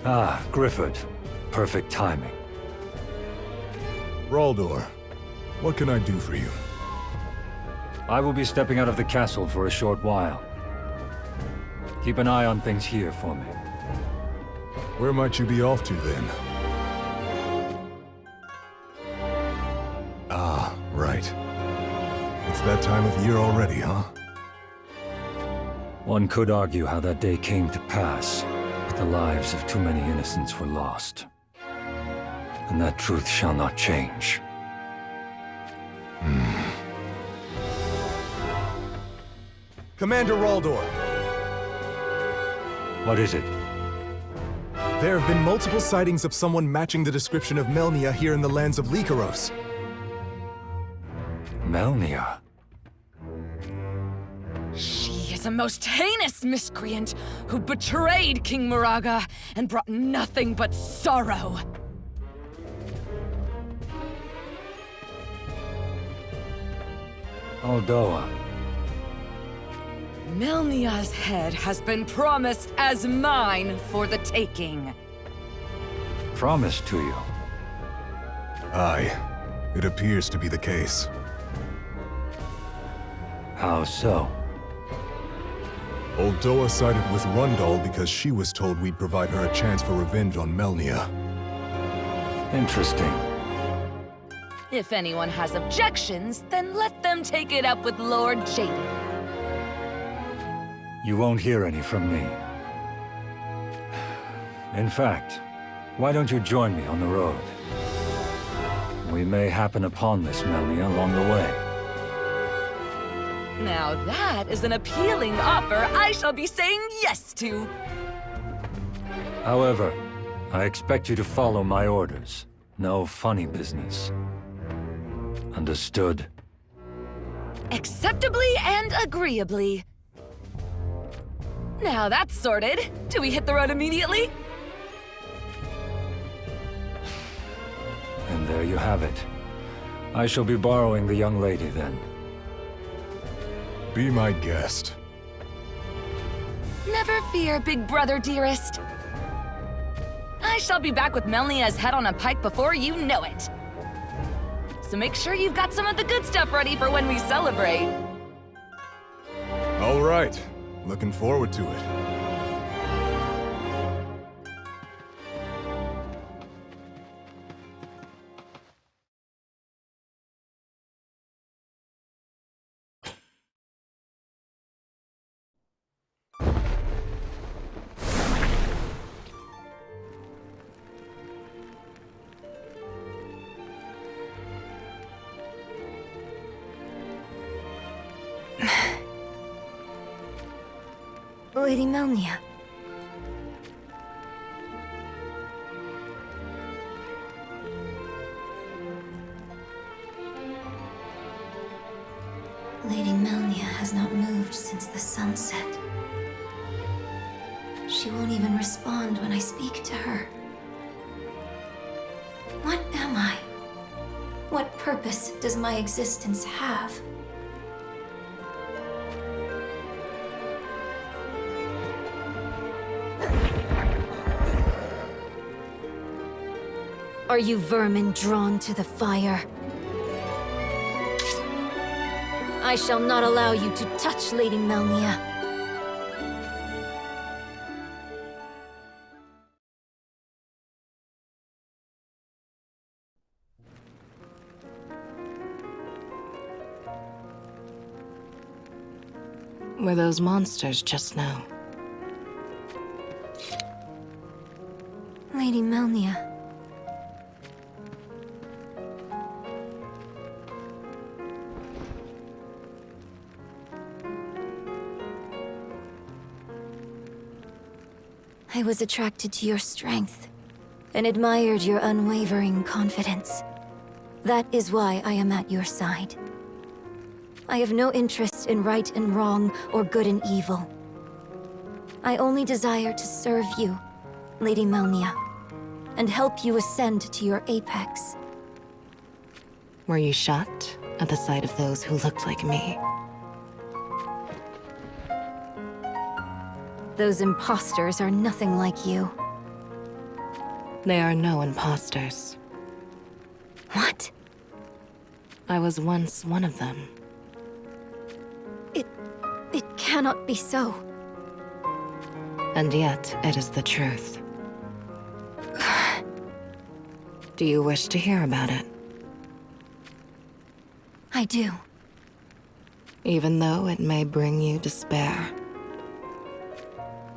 Ah, Griffith. Perfect timing. Raldor, what can I do for you? I will be stepping out of the castle for a short while. Keep an eye on things here for me. Where might you be off to, then? Ah, right. It's that time of year already, huh? One could argue how that day came to pass, but the lives of too many innocents were lost. And that truth shall not change. Commander Raldor! What is it? There have been multiple sightings of someone matching the description of Melnia here in the lands of Lycaros. Melnia? She is a most heinous miscreant who betrayed King Moraga and brought nothing but sorrow. Aldoa. Melnia's head has been promised as mine for the taking. Promised to you? Aye. It appears to be the case. How so? Aldoa sided with Rundal because she was told we'd provide her a chance for revenge on Melnia. Interesting. If anyone has objections, then let them take it up with Lord Jaden. You won't hear any from me. In fact, why don't you join me on the road? We may happen upon this Melnia along the way. Now that is an appealing offer I shall be saying yes to. However, I expect you to follow my orders. No funny business. Understood? Acceptably and agreeably. Now that's sorted. Do we hit the road immediately? And there you have it. I shall be borrowing the young lady then. Be my guest. Never fear, big brother dearest. I shall be back with Melnia's head on a pike before you know it. So make sure you've got some of the good stuff ready for when we celebrate. All right. Looking forward to it. Lady Melnia. Lady Melnia has not moved since the sunset. She won't even respond when I speak to her. What am I? What purpose does my existence have? Are you vermin drawn to the fire? I shall not allow you to touch Lady Melnia. Were those monsters just now? Lady Melnia. I was attracted to your strength and admired your unwavering confidence. That is why I am at your side. I have no interest in right and wrong or good and evil. I only desire to serve you, Lady Melnia, and help you ascend to your apex. Were you shocked at the sight of those who looked like me? Those imposters are nothing like you. They are no imposters. What? I was once one of them. It cannot be so. And yet, it is the truth. Do you wish to hear about it? I do. Even though it may bring you despair.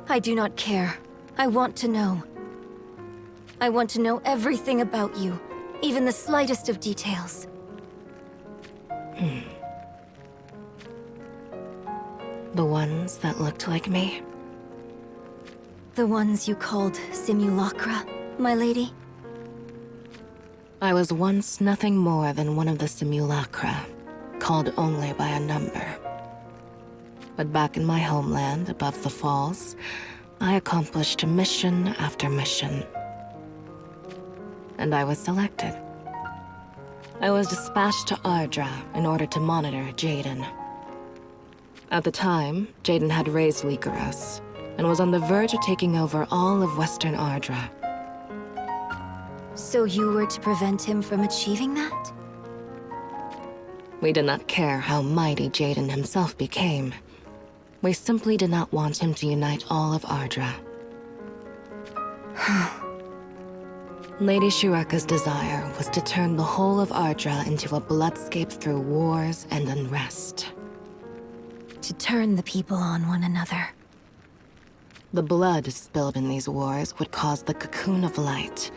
I do not care. I want to know. I want to know everything about you, even the slightest of details. The ones that looked like me? The ones you called simulacra, my lady? I was once nothing more than one of the simulacra, called only by a number. But back in my homeland, above the falls, I accomplished mission after mission. And I was selected. I was dispatched to Ardra in order to monitor Jaden. At the time, Jaden had raised Lycaros, and was on the verge of taking over all of Western Ardra. So you were to prevent him from achieving that? We did not care how mighty Jaden himself became. We simply did not want him to unite all of Ardra. Lady Shureka's desire was to turn the whole of Ardra into a bloodscape through wars and unrest. To turn the people on one another. The blood spilled in these wars would cause the Cocoon of Light,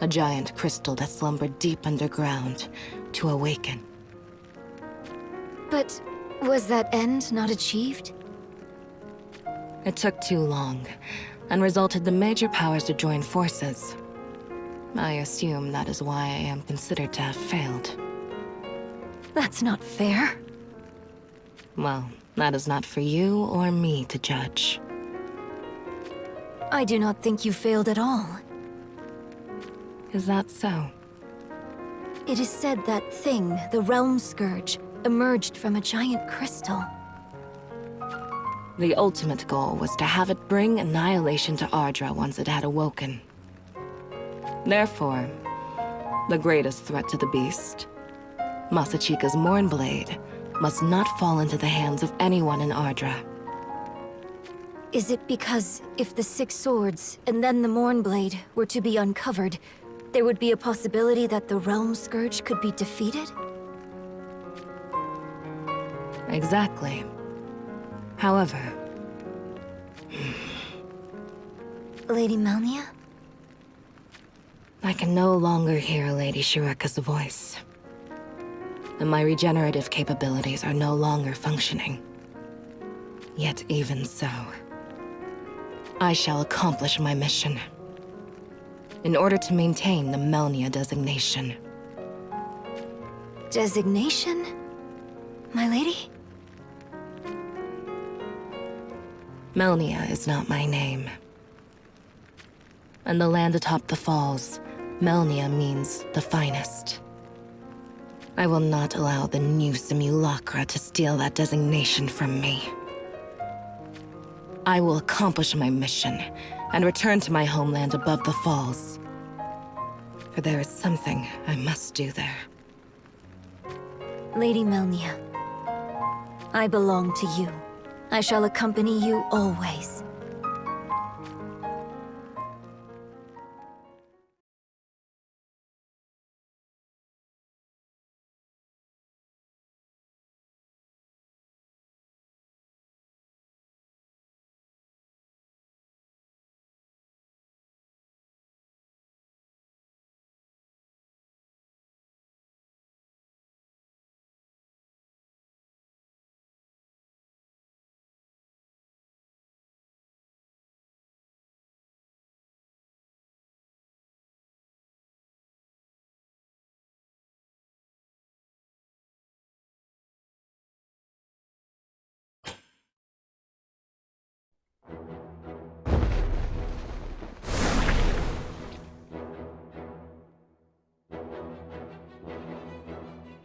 a giant crystal that slumbered deep underground, to awaken. But was that end not achieved? It took too long, and resulted the major powers to join forces. I assume that is why I am considered to have failed. That's not fair. Well, that is not for you or me to judge. I do not think you failed at all. Is that so? It is said that thing, the Realm Scourge, emerged from a giant crystal. The ultimate goal was to have it bring annihilation to Ardra once it had awoken. Therefore, the greatest threat to the beast, Masachika's Mournblade, must not fall into the hands of anyone in Ardra. Is it because if the Six Swords and then the Mournblade were to be uncovered, there would be a possibility that the Realm Scourge could be defeated? Exactly. However... Lady Melnia? I can no longer hear Lady Shureka's voice. And my regenerative capabilities are no longer functioning. Yet even so, I shall accomplish my mission. In order to maintain the Melnia designation. Designation? My lady? Melnia is not my name. And the land atop the falls, Melnia means the finest. I will not allow the new simulacra to steal that designation from me. I will accomplish my mission and return to my homeland above the falls. For there is something I must do there. Lady Melnia, I belong to you. I shall accompany you always.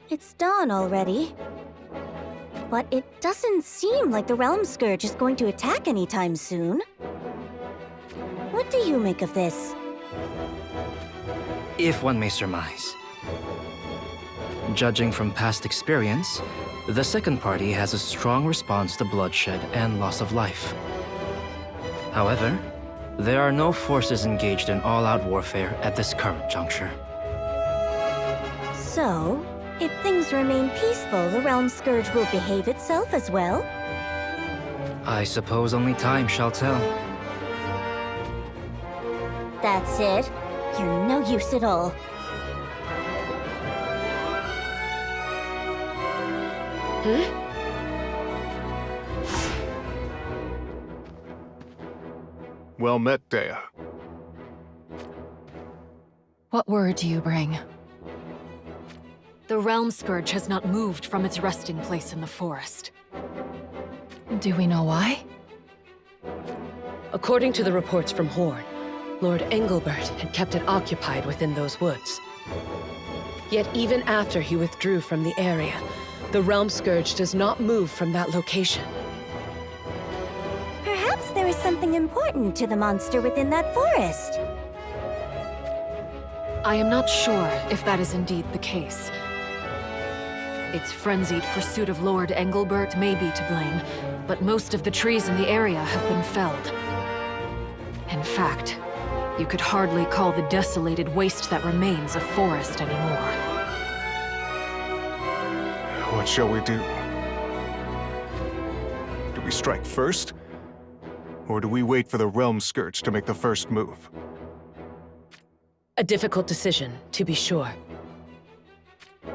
It's dawn already. But it doesn't seem like the Realm Scourge is going to attack anytime soon. What do you make of this? If one may surmise. Judging from past experience, the second party has a strong response to bloodshed and loss of life. However, there are no forces engaged in all-out warfare at this current juncture. So, if things remain peaceful, the Realm Scourge will behave itself as well? I suppose only time shall tell. That's it. You're no use at all. Well met, Dea. What word do you bring? The Realm Scourge has not moved from its resting place in the forest. Do we know why? According to the reports from Horn, Lord Engelbert had kept it occupied within those woods. Yet even after he withdrew from the area, the Realm Scourge does not move from that location. Perhaps there is something important to the monster within that forest. I am not sure if that is indeed the case. Its frenzied pursuit of Lord Engelbert may be to blame, but most of the trees in the area have been felled. In fact, you could hardly call the desolated waste that remains a forest anymore. What shall we do? Do we strike first? Or do we wait for the Realm Scourge to make the first move? A difficult decision, to be sure.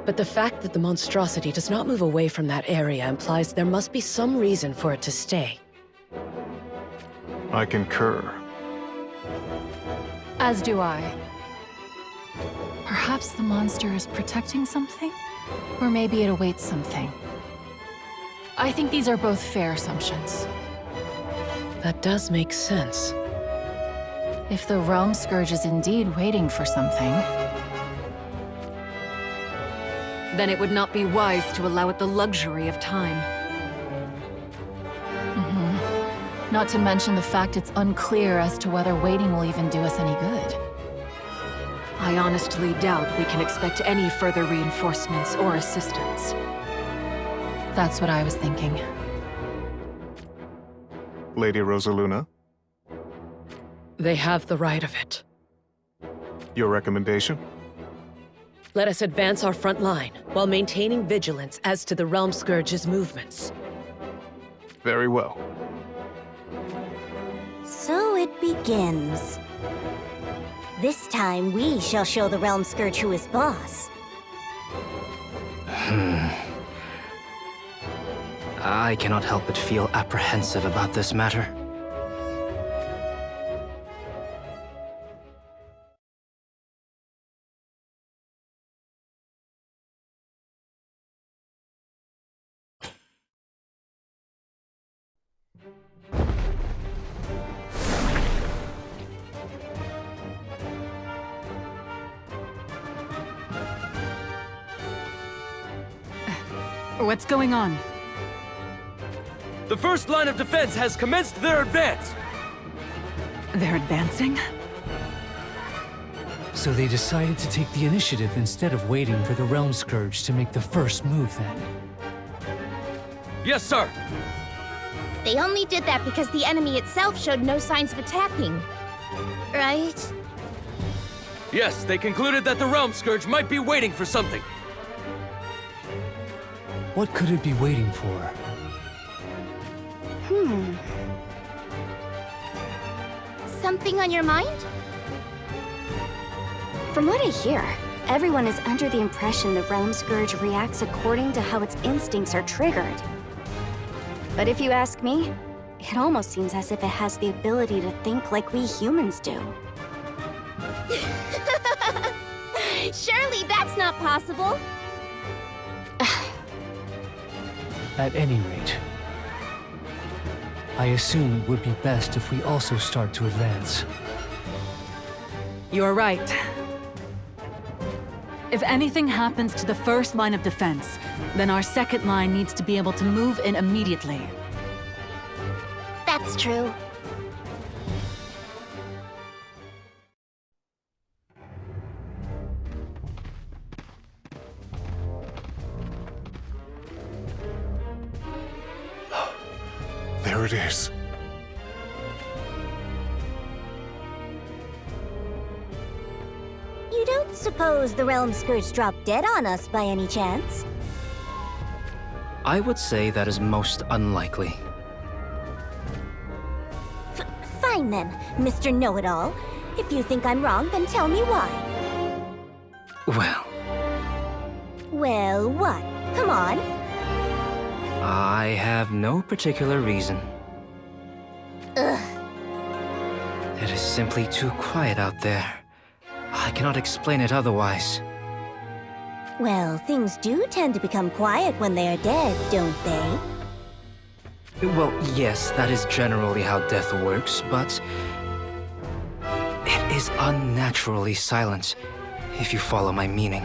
But the fact that the monstrosity does not move away from that area implies there must be some reason for it to stay. I concur. As do I. Perhaps the monster is protecting something? Or maybe it awaits something. I think these are both fair assumptions. That does make sense. If the Realm Scourge is indeed waiting for something, then it would not be wise to allow it the luxury of time. Not to mention the fact it's unclear as to whether waiting will even do us any good. I honestly doubt we can expect any further reinforcements or assistance. That's what I was thinking. Lady Rosaluna, They have the right of it. your recommendation? Let us advance our front line, while maintaining vigilance as to the Realm Scourge's movements. Very well. So it begins. This time we shall show the Realm Scourge who is boss. I cannot help but feel apprehensive about this matter. What's going on? The first line of defense has commenced their advance! They're advancing? So they decided to take the initiative instead of waiting for the Realm Scourge to make the first move then. Yes, sir! They only did that because the enemy itself showed no signs of attacking. Right? Yes, they concluded that the Realm Scourge might be waiting for something. What could it be waiting for? Something on your mind? From what I hear, everyone is under the impression the Realm Scourge reacts according to how its instincts are triggered. But if you ask me, it almost seems as if it has the ability to think like we humans do. Surely that's not possible. At any rate, I assume it would be best if we also start to advance. You're right. If anything happens to the first line of defense, then our second line needs to be able to move in immediately. That's true. There it is. You don't suppose the Realm Scourge dropped dead on us by any chance? I would say that is most unlikely. Fine then, Mr. Know-It-All. If you think I'm wrong, then tell me why. Well, Well, what? Come on. I have no particular reason. Ugh. It is simply too quiet out there. I cannot explain it otherwise. Well, things do tend to become quiet when they are dead, don't they? Well, yes, that is generally how death works, but it is unnaturally silent, if you follow my meaning.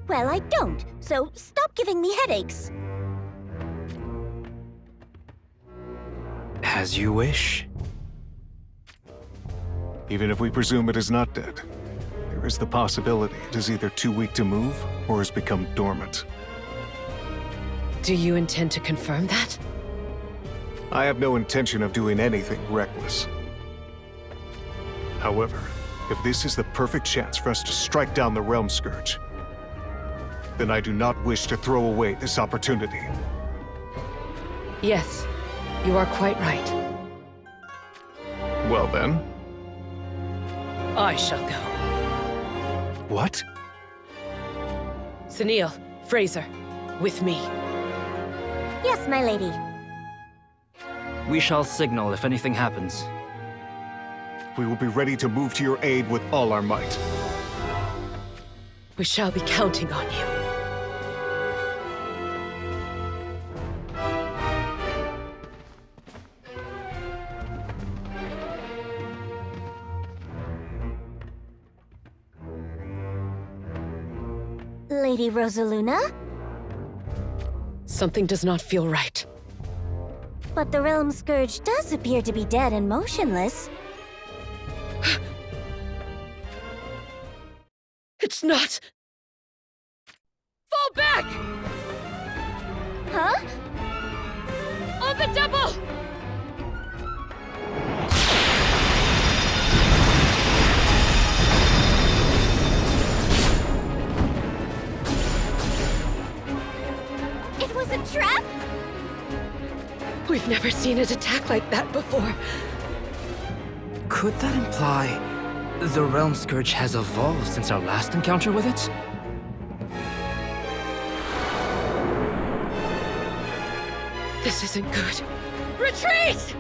Well, I don't, so stop giving me headaches. As you wish. Even if we presume it is not dead, there is the possibility it is either too weak to move or has become dormant. Do you intend to confirm that? I have no intention of doing anything reckless. However, if this is the perfect chance for us to strike down the Realm Scourge, then I do not wish to throw away this opportunity. Yes, you are quite right. Well then. I shall go. What? Sunil, Fraser, with me. Yes, my lady. We shall signal if anything happens. We will be ready to move to your aid with all our might. We shall be counting on you. Lady Rosaluna? Something does not feel right. But the Realm Scourge does appear to be dead and motionless. It's not! Fall back! Huh? On the double! It was a trap? We've never seen it attack like that before. Could that imply the Realm Scourge has evolved since our last encounter with it? This isn't good. Retreat!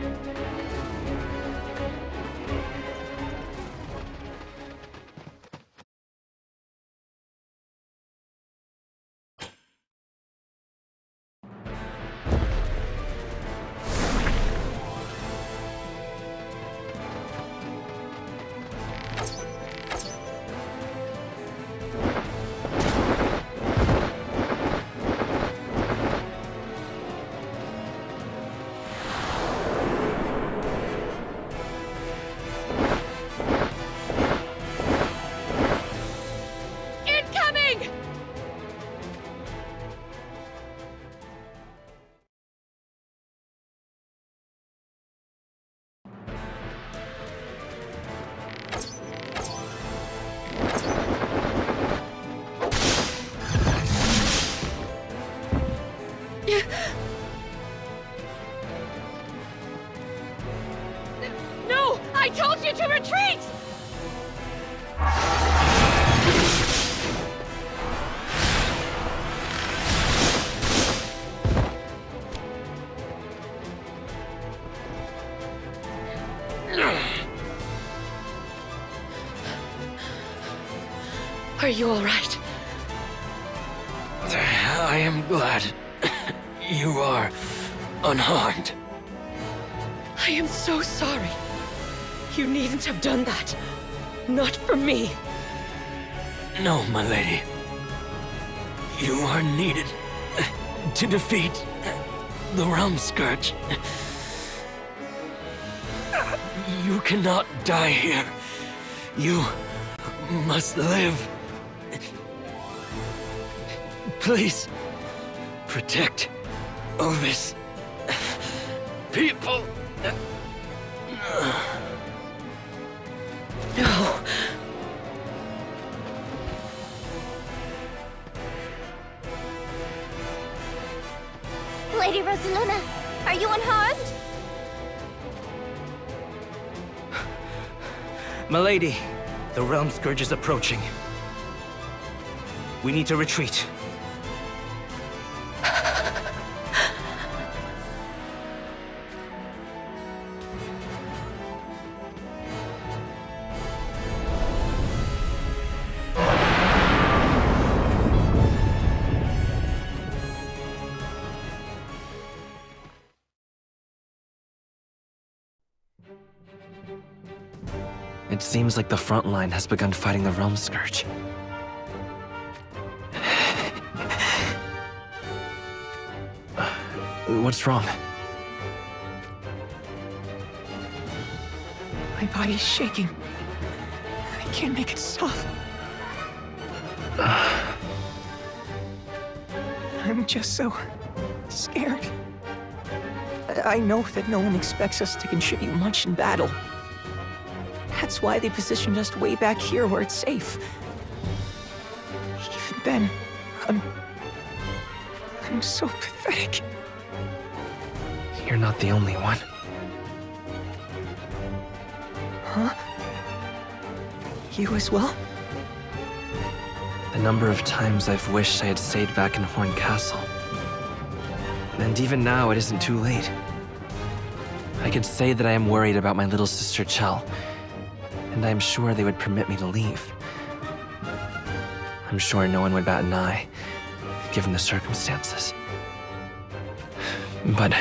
No! I told you to retreat! Are you all right? I am glad you are. unharmed. I am so sorry. You needn't have done that. Not for me. No, my lady. You are needed to defeat the Realm Scourge. You cannot die here. You must live. Please, protect Ovis people. No. Lady Rosaluna, are you unharmed? Milady, the Realm Scourge is approaching. We need to retreat. It seems like the front line has begun fighting the Realm Scourge. What's wrong? My body's shaking. I can't make it stop. I'm just so scared. I know that no one expects us to contribute much in battle. That's why they positioned us way back here where it's safe. Even then, I'm so pathetic. You're not the only one. Huh? You as well? The number of times I've wished I had stayed back in Horn Castle. And even now, it isn't too late. I could say that I am worried about my little sister Chell, and I am sure they would permit me to leave. I'm sure no one would bat an eye, given the circumstances. But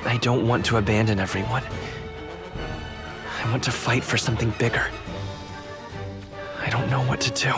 I don't want to abandon everyone. I want to fight for something bigger. I don't know what to do.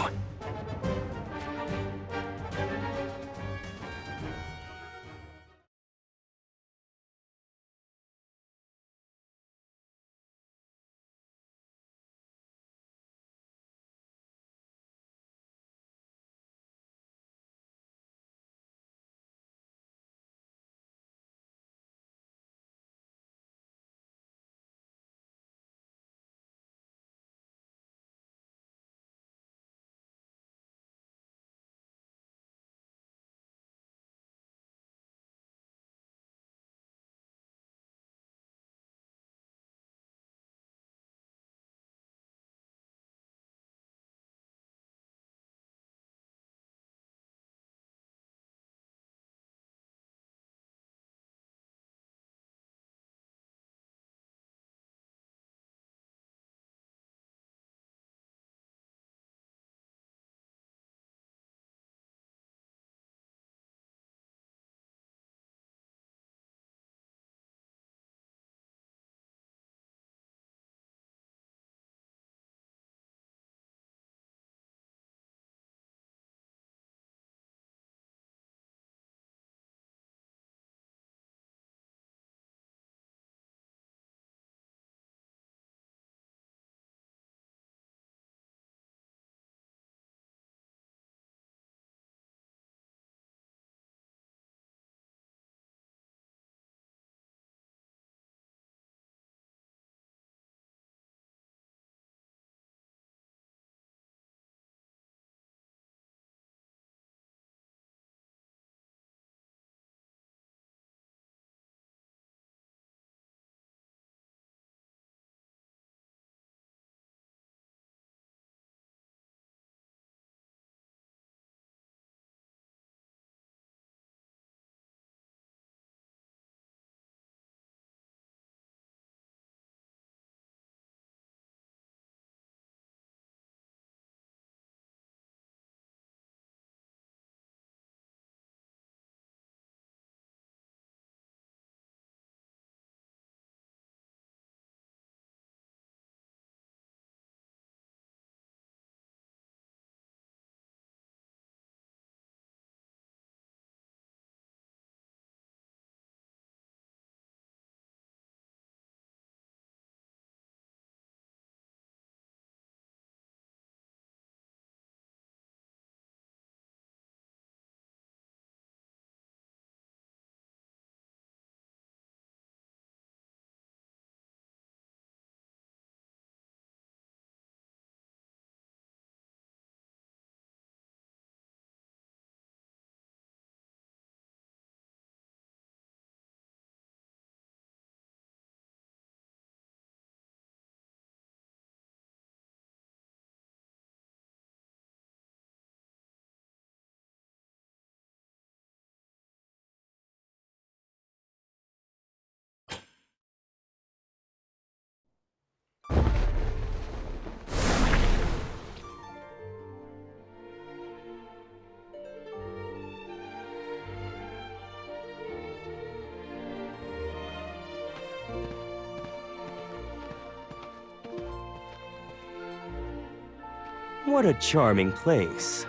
What a charming place.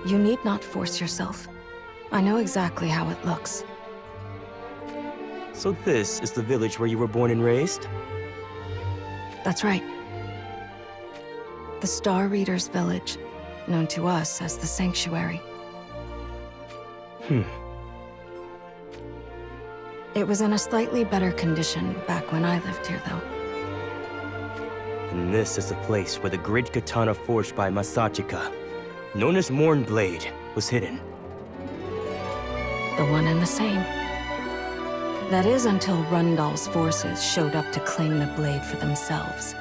You need not force yourself. I know exactly how it looks. So this is the village where you were born and raised? That's right. The Star Reader's village, known to us as the Sanctuary. It was in a slightly better condition back when I lived here, though. And this is the place where the great katana forged by Masachika, known as Mournblade, was hidden. The one and the same. That is until Rundal's forces showed up to claim the blade for themselves.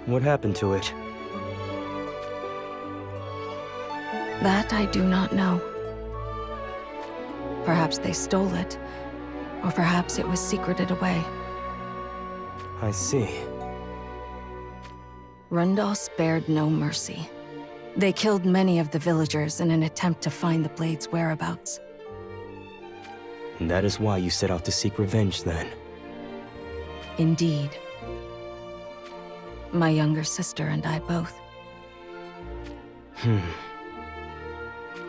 What happened to it? That I do not know. Perhaps they stole it, or perhaps it was secreted away. I see. Rundal spared no mercy. They killed many of the villagers in an attempt to find the blade's whereabouts. And that is why you set out to seek revenge, then? Indeed. My younger sister and I both.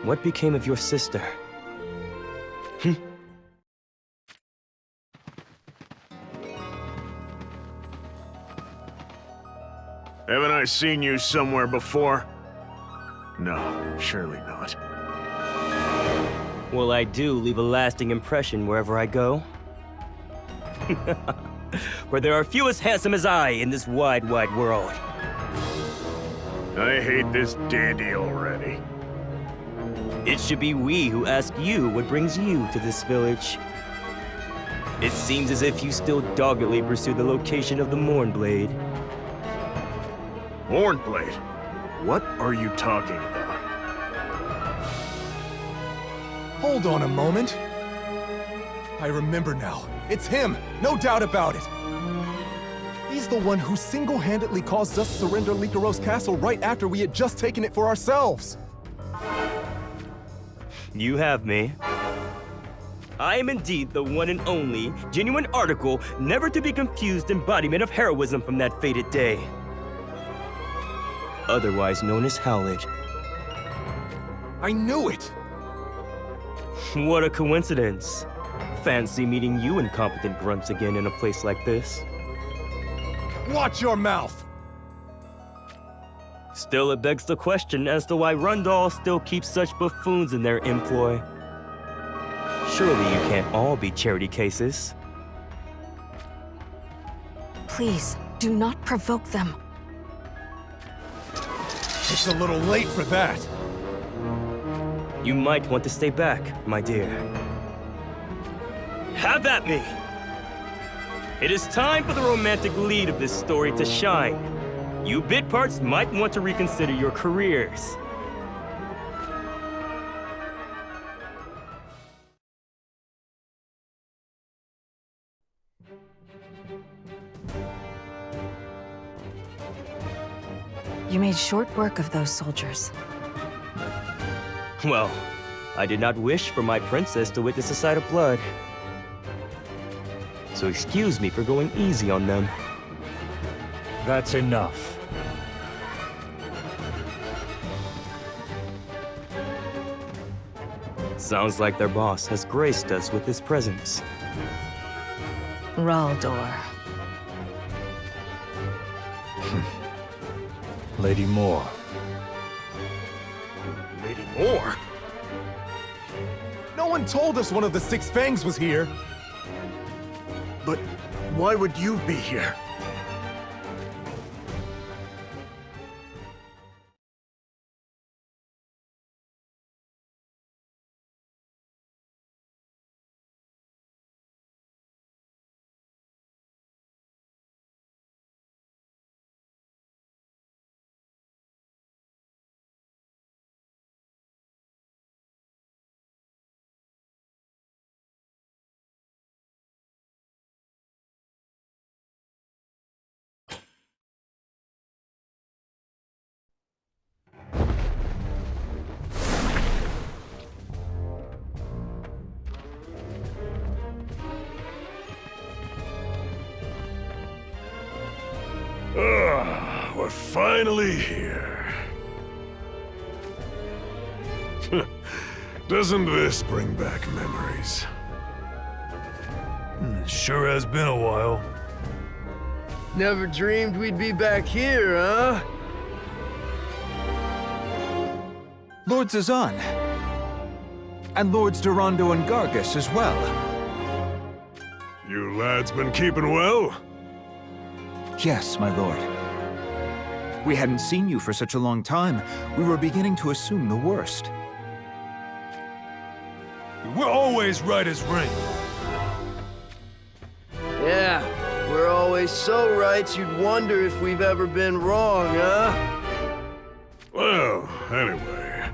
What became of your sister? Haven't I seen you somewhere before? No, surely not. Well, I do leave a lasting impression wherever I go. Where there are few as handsome as I in this wide, wide world. I hate this dandy already. It should be we who ask you what brings you to this village. It seems as if you still doggedly pursue the location of the Mournblade. Mournblade? What are you talking about? Hold on a moment. I remember now. It's him, no doubt about it. He's the one who single-handedly caused us to surrender Likaros Castle right after we had just taken it for ourselves. You have me. I am indeed the one and only, genuine article, never to be confused embodiment of heroism from that fated day. Otherwise known as Howlett. I knew it! What a coincidence. Fancy meeting you incompetent grunts again in a place like this. Watch your mouth! Still, it begs the question as to why Rundal still keeps such buffoons in their employ. Surely you can't all be charity cases. Please, do not provoke them. It's a little late for that. You might want to stay back, my dear. Have at me! It is time for the romantic lead of this story to shine. You bit parts might want to reconsider your careers. You made short work of those soldiers. Well, I did not wish for my princess to witness a sight of blood. So excuse me for going easy on them. That's enough. Sounds like their boss has graced us with his presence. Raldor. Lady Moore. Lady Moore? No one told us one of the Six Fangs was here. But why would you be here? We're finally here. Doesn't this bring back memories? Sure has been a while. Never dreamed we'd be back here, huh? Lord Zazan. And Lords Durando and Gargus as well. You lads been keeping well? Yes, my lord. We hadn't seen you for such a long time. We were beginning to assume the worst. We're always right as rain. Yeah, we're always so right you'd wonder if we've ever been wrong, huh? Well, anyway,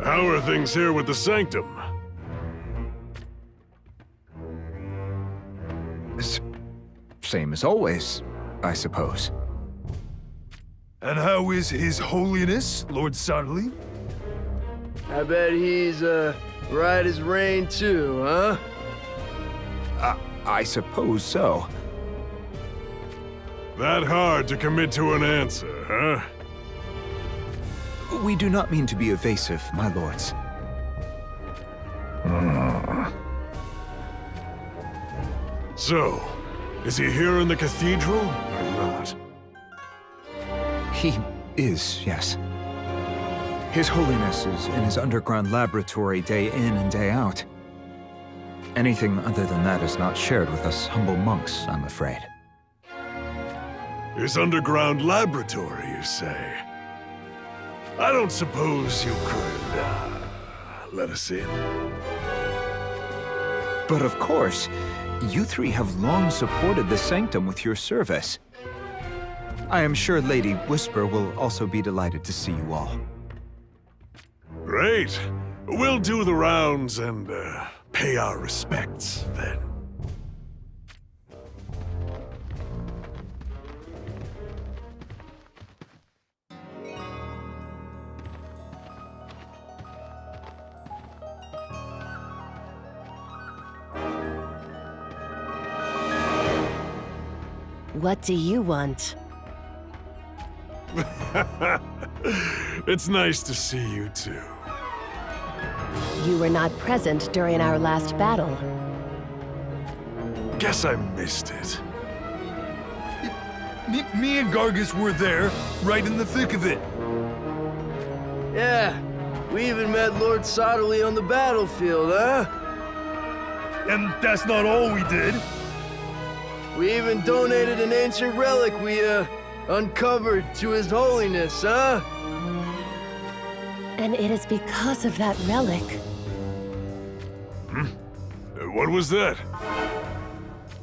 how are things here with the Sanctum? Same as always, I suppose. And how is His Holiness, Lord Sudley? I bet he's, right as rain too, huh? I suppose so. That hard to commit to an answer, huh? We do not mean to be evasive, my lords. So, is he here in the cathedral, or not? He is, yes. His Holiness is in his underground laboratory day in and day out. Anything other than that is not shared with us humble monks, I'm afraid. His underground laboratory, you say? I don't suppose you could, let us in? But of course, you three have long supported the Sanctum with your service. I am sure Lady Whisper will also be delighted to see you all. Great. We'll do the rounds and, pay our respects, then. What do you want? It's nice to see you too. You were not present during our last battle. Guess I missed it. Me and Gargus were there, right in the thick of it. Yeah, we even met Lord Sodley on the battlefield, huh? And that's not all we did. We even donated an ancient relic we, uncovered to His Holiness, huh? And it is because of that relic. What was that?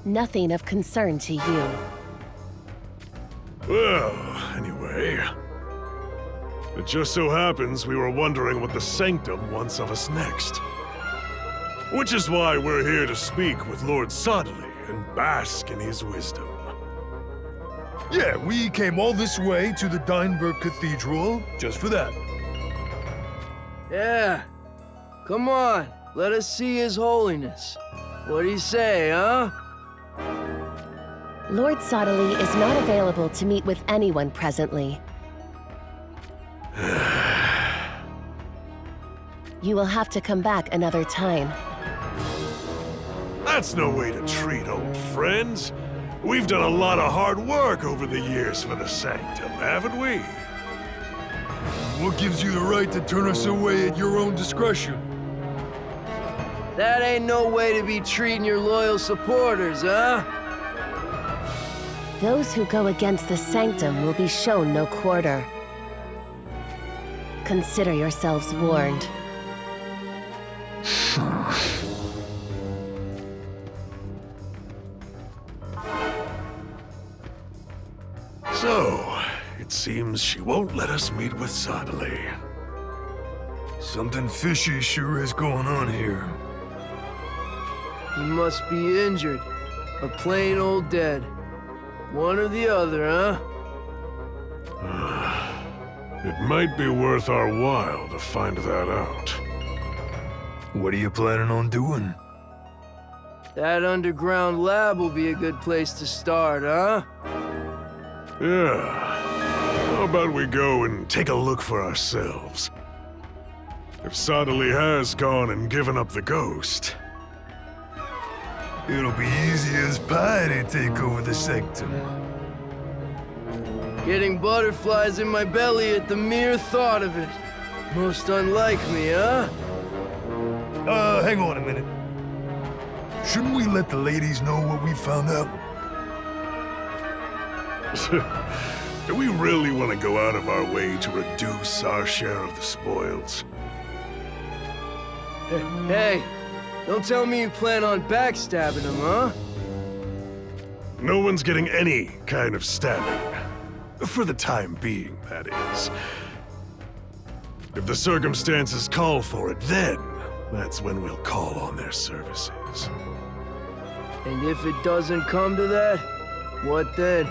Nothing of concern to you. Well, anyway... It just so happens we were wondering what the Sanctum wants of us next. Which is why we're here to speak with Lord Sodley and bask in his wisdom. Yeah, we came all this way to the Deinberg Cathedral just for that. Yeah. Come on, let us see His Holiness. What do you say, huh? Lord Sodley is not available to meet with anyone presently. You will have to come back another time. That's no way to treat old friends. We've done a lot of hard work over the years for the Sanctum, haven't we? What gives you the right to turn us away at your own discretion? That ain't no way to be treating your loyal supporters, huh? Those who go against the Sanctum will be shown no quarter. Consider yourselves warned. So, it seems she won't let us meet with Sodley. Something fishy sure is going on here. He must be injured, or plain old dead. One or the other, huh? It might be worth our while to find that out. What are you planning on doing? That underground lab will be a good place to start, huh? Yeah. How about we go and take a look for ourselves? If Sadali has gone and given up the ghost, it'll be easy as pie to take over the sanctum. Getting butterflies in my belly at the mere thought of it. Most unlike me, huh? Hang on a minute. Shouldn't we let the ladies know what we found out? do we really want to go out of our way to reduce our share of the spoils? Hey, don't tell me you plan on backstabbing them, huh? No one's getting any kind of stabbing. For the time being, that is. If the circumstances call for it, then that's when we'll call on their services. And if it doesn't come to that, what then?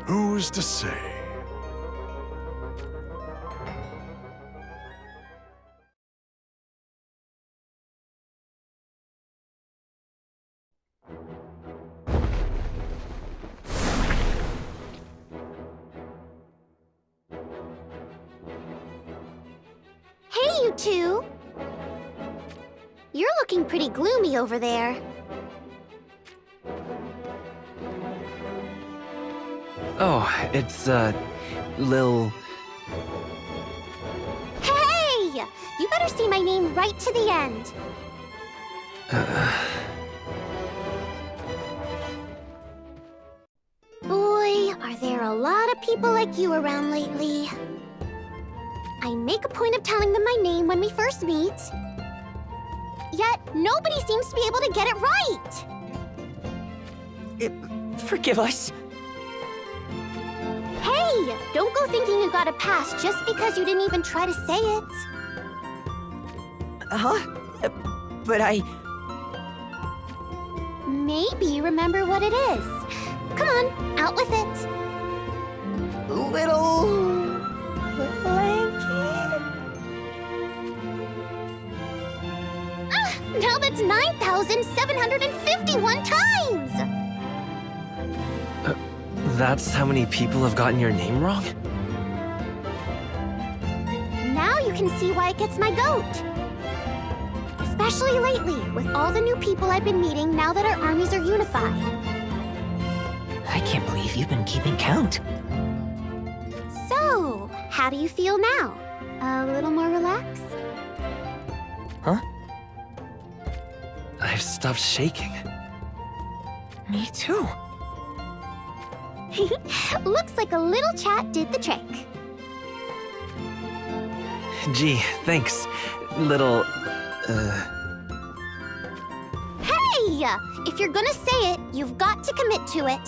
Who's to say? Hey, you two! You're looking pretty gloomy over there. Oh, it's, Lil... Hey! You better see my name right to the end. Boy, are there a lot of people like you around lately. I make a point of telling them my name when we first meet. Yet, nobody seems to be able to get it right. Forgive us. Hey! Don't go thinking you got a pass just because you didn't even try to say it. Huh? But I... Maybe remember what it is. Come on, out with it. Little... Now that's 9,751 times! That's how many people have gotten your name wrong? Now you can see why it gets my goat. Especially lately, with all the new people I've been meeting now that our armies are unified. I can't believe you've been keeping count. So, how do you feel now? A little more relaxed? Huh? I've stopped shaking. Me too. Looks like a little chat did the trick. Gee, thanks. Little... Hey! If you're gonna say it, you've got to commit to it.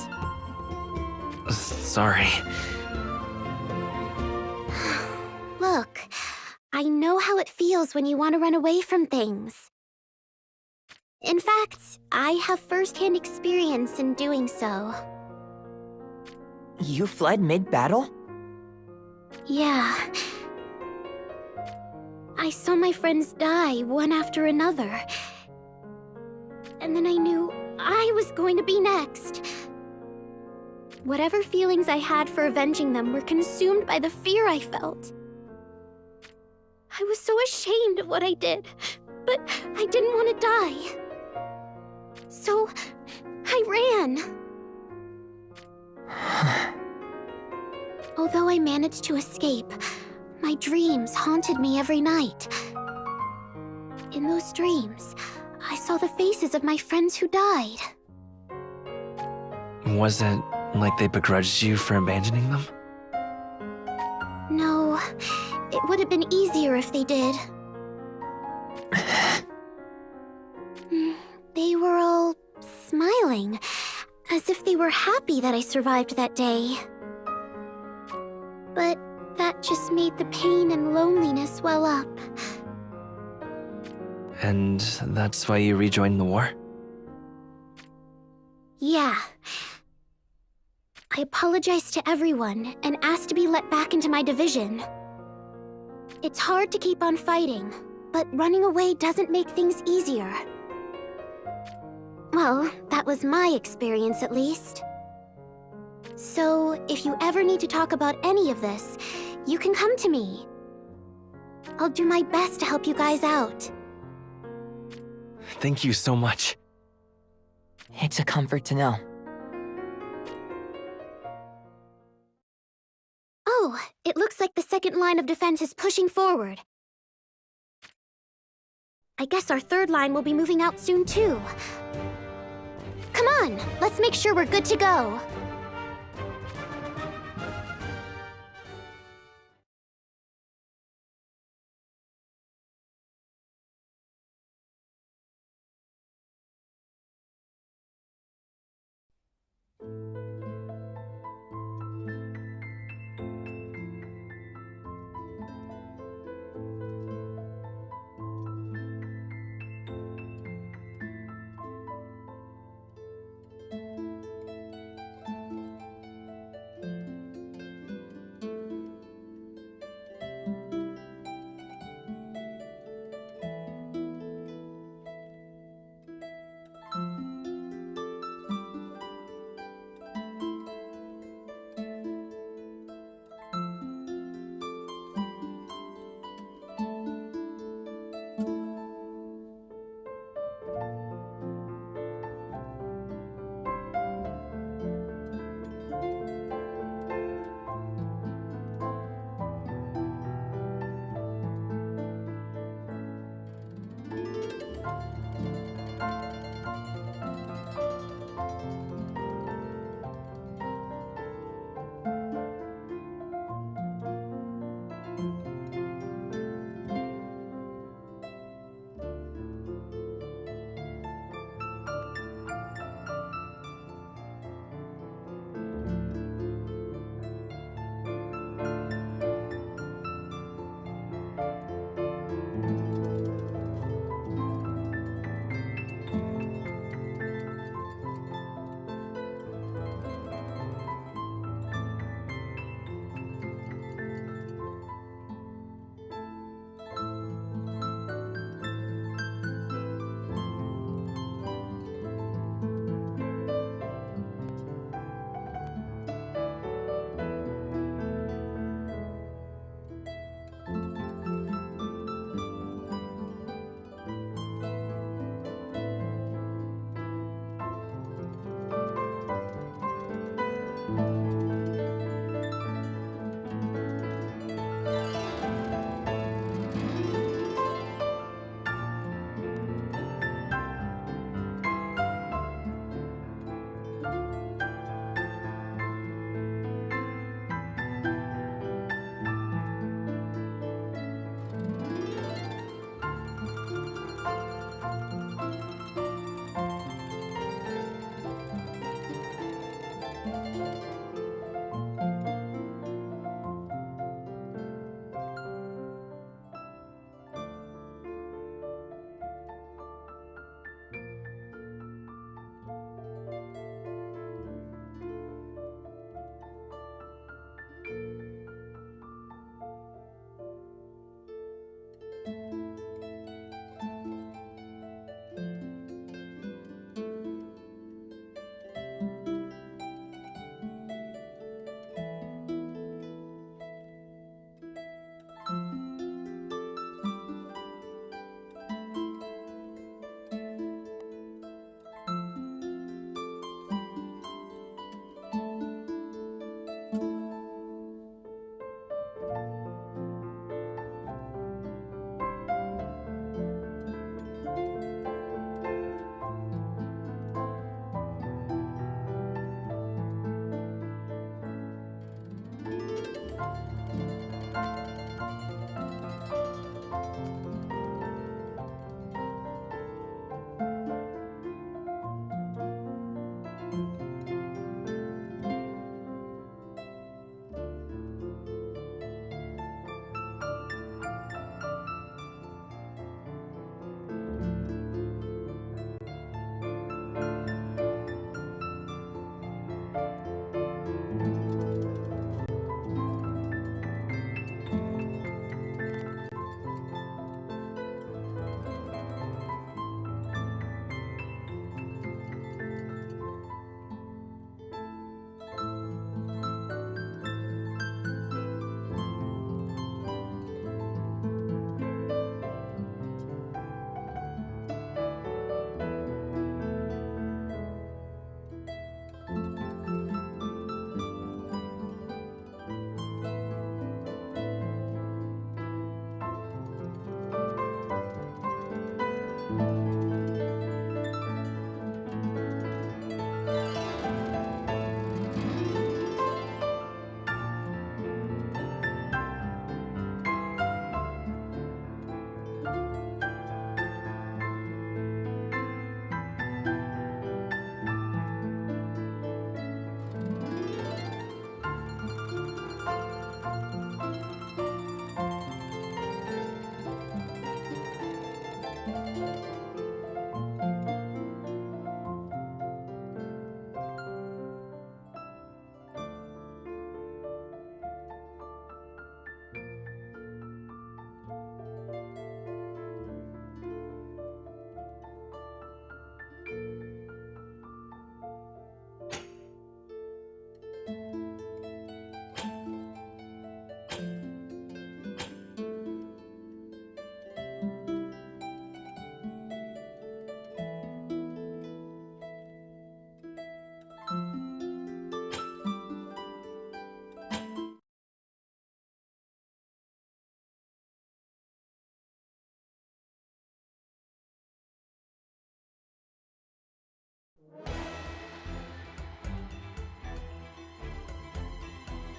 Sorry. Look, I know how it feels when you want to run away from things. In fact, I have first-hand experience in doing so. You fled mid-battle? Yeah. I saw my friends die one after another. And then I knew I was going to be next. Whatever feelings I had for avenging them were consumed by the fear I felt. I was so ashamed of what I did, but I didn't want to die. So, I ran. Although I managed to escape, my dreams haunted me every night. In those dreams, I saw the faces of my friends who died. Was it like they begrudged you for abandoning them? No, it would have been easier if they did. They were all smiling, as if they were happy that I survived that day. But that just made the pain and loneliness well up. And that's why you rejoined the war? Yeah. I apologized to everyone and asked to be let back into my division. It's hard to keep on fighting, but running away doesn't make things easier. Well, that was my experience at least. So, if you ever need to talk about any of this, you can come to me. I'll do my best to help you guys out. Thank you so much. It's a comfort to know. Oh, it looks like the second line of defense is pushing forward. I guess our third line will be moving out soon too. Come on, let's make sure we're good to go.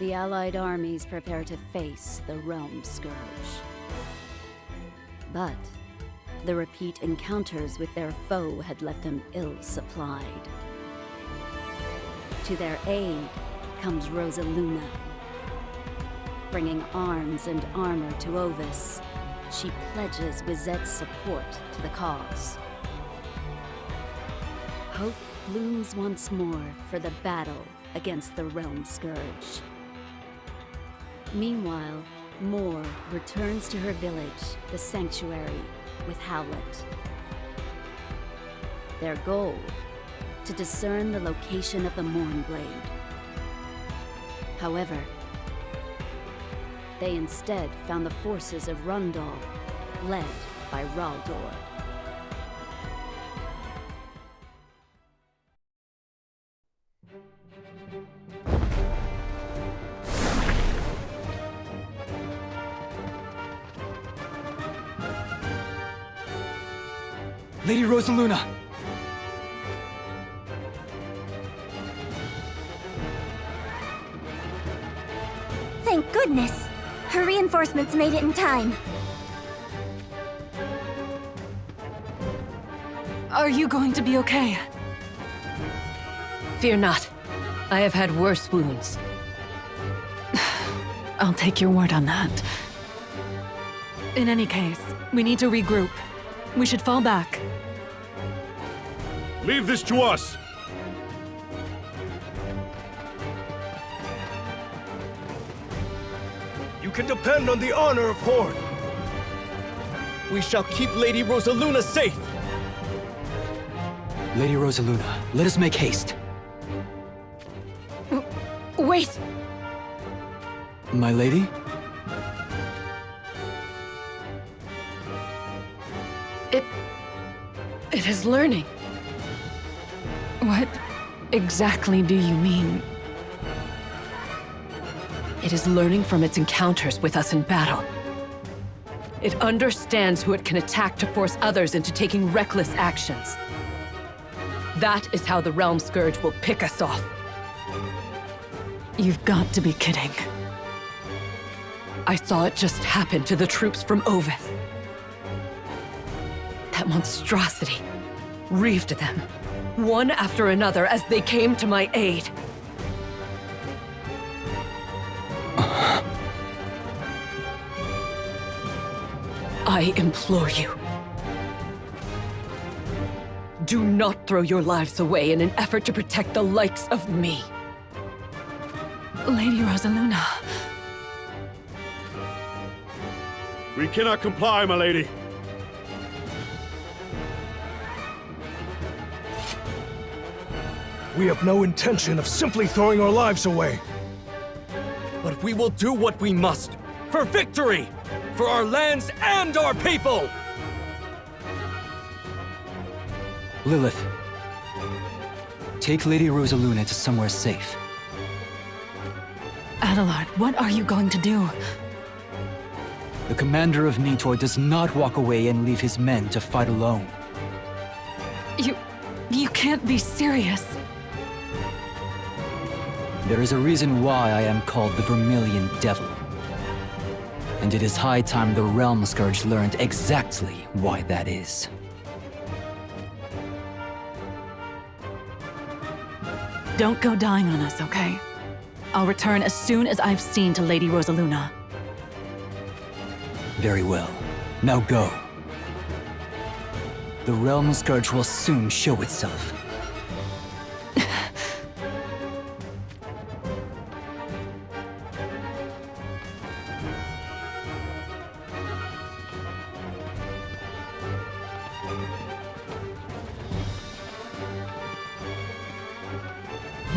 The Allied armies prepare to face the Realm Scourge. But the repeat encounters with their foe had left them ill-supplied. To their aid comes Rosaluna. Bringing arms and armor to Ovis, she pledges Wizette's support to the cause. Hope blooms once more for the battle against the Realm Scourge. Meanwhile, Moore returns to her village, the Sanctuary, with Howlett. Their goal? To discern the location of the Mournblade. However, they instead found the forces of Rundal, led by Raldor. Lady Rosaluna! Thank goodness! Her reinforcements made it in time. Are you going to be okay? Fear not. I have had worse wounds. I'll take your word on that. In any case, we need to regroup. We should fall back. Leave this to us! You can depend on the honor of Horn. We shall keep Lady Rosaluna safe. Lady Rosaluna, let us make haste. Wait! My lady? It is learning. What exactly do you mean? It is learning from its encounters with us in battle. It understands who it can attack to force others into taking reckless actions. That is how the Realm Scourge will pick us off. You've got to be kidding. I saw it just happen to the troops from Ovis. That monstrosity reaved them, one after another, as they came to my aid. I implore you. Do not throw your lives away in an effort to protect the likes of me. Lady Rosaluna. We cannot comply, my lady. We have no intention of simply throwing our lives away. But we will do what we must. For victory! For our lands and our people! Lilith, take Lady Rosaluna to somewhere safe. Adelard, what are you going to do? The commander of Nitor does not walk away and leave his men to fight alone. You can't be serious. There is a reason why I am called the Vermilion Devil. And it is high time the Realm Scourge learned exactly why that is. Don't go dying on us, okay? I'll return as soon as I've seen to Lady Rosaluna. Very well. Now go. The Realm Scourge will soon show itself.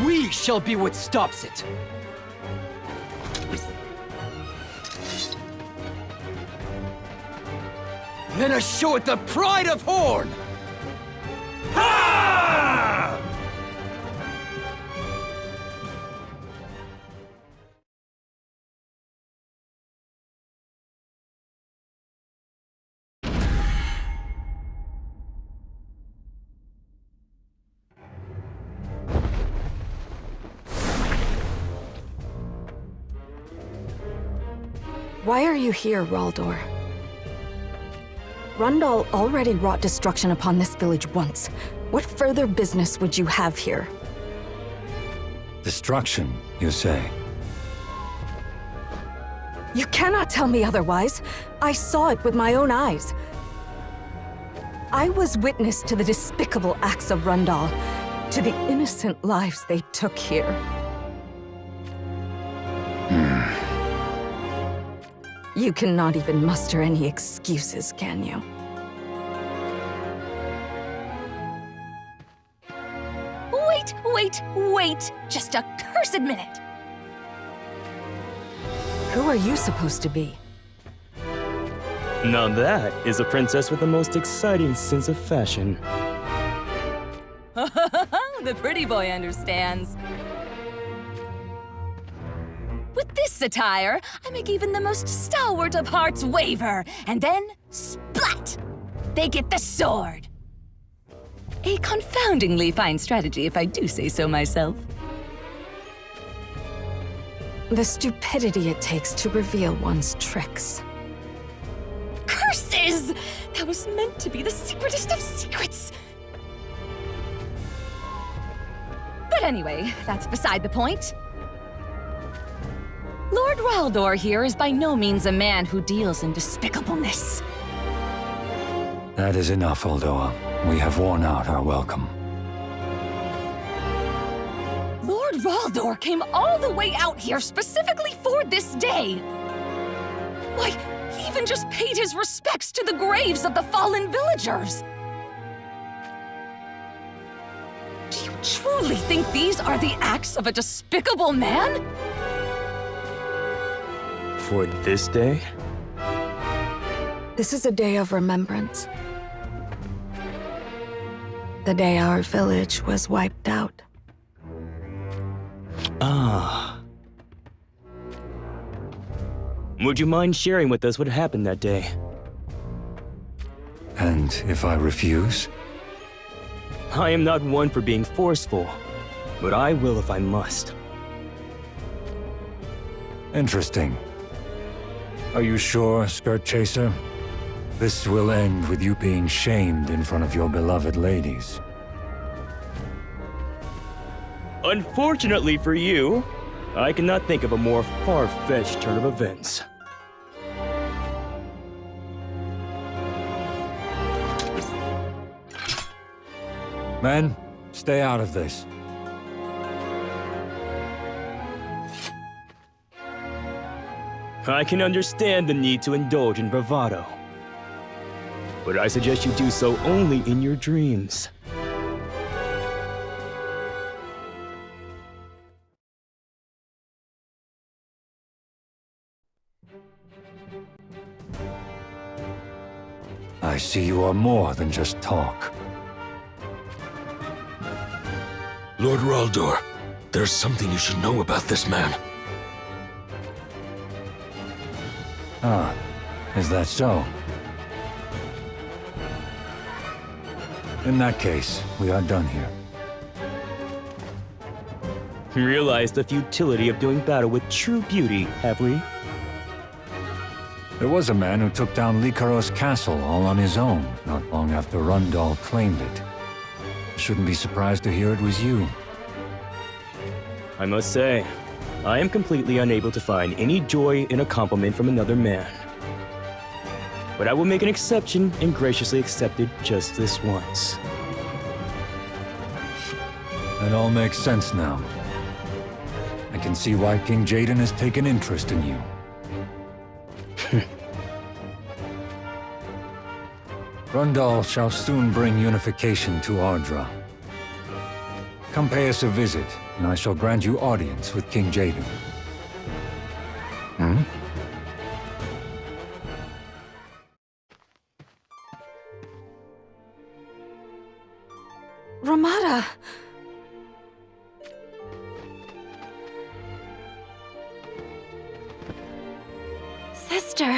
We shall be what stops it! Let us show it the pride of Horn! Ha! Why are you here, Raldor? Rundal already wrought destruction upon this village once. What further business would you have here? Destruction, you say? You cannot tell me otherwise. I saw it with my own eyes. I was witness to the despicable acts of Rundal, to the innocent lives they took here. You cannot even muster any excuses, can you? Wait! Just a cursed minute! Who are you supposed to be? Now that is a princess with the most exciting sense of fashion. The pretty boy understands. With this attire, I make even the most stalwart of hearts waver, and then, splat! They get the sword. A confoundingly fine strategy, if I do say so myself. The stupidity it takes to reveal one's tricks. Curses! That was meant to be the secretest of secrets! But anyway, that's beside the point. Lord Raldor here is by no means a man who deals in despicableness. That is enough, Uldoa. We have worn out our welcome. Lord Raldor came all the way out here specifically for this day. Why, he even just paid his respects to the graves of the fallen villagers. Do you truly think these are the acts of a despicable man? For this day? This is a day of remembrance. The day our village was wiped out. Ah. Would you mind sharing with us what happened that day? And if I refuse? I am not one for being forceful, but I will if I must. Interesting. Are you sure, Skirt Chaser? This will end with you being shamed in front of your beloved ladies. Unfortunately for you, I cannot think of a more far-fetched turn of events. Men, stay out of this. I can understand the need to indulge in bravado, but I suggest you do so only in your dreams. I see you are more than just talk. Lord Raldor, there's something you should know about this man. Ah, is that so? In that case, we are done here. Realize the futility of doing battle with true beauty, have we? There was a man who took down Lycaros Castle all on his own, not long after Rundal claimed it. I shouldn't be surprised to hear it was you. I must say, I am completely unable to find any joy in a compliment from another man. But I will make an exception and graciously accept it just this once. It all makes sense now. I can see why King Jaden has taken interest in you. Rundal shall soon bring unification to Ardra. Come pay us a visit, and I shall grant you audience with King Jaden. Hmm? Ramada! Sister,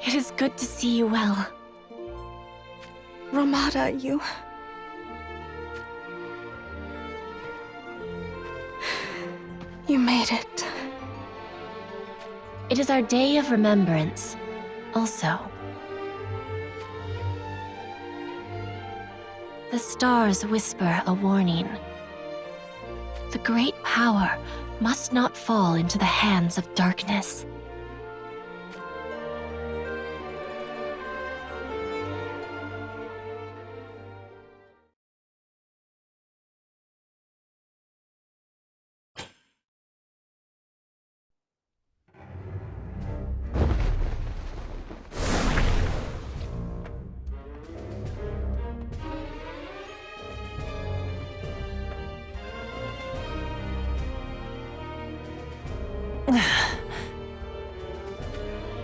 it is good to see you well. Ramada, you... You made it. It is our day of remembrance, also. The stars whisper a warning. The great power must not fall into the hands of darkness.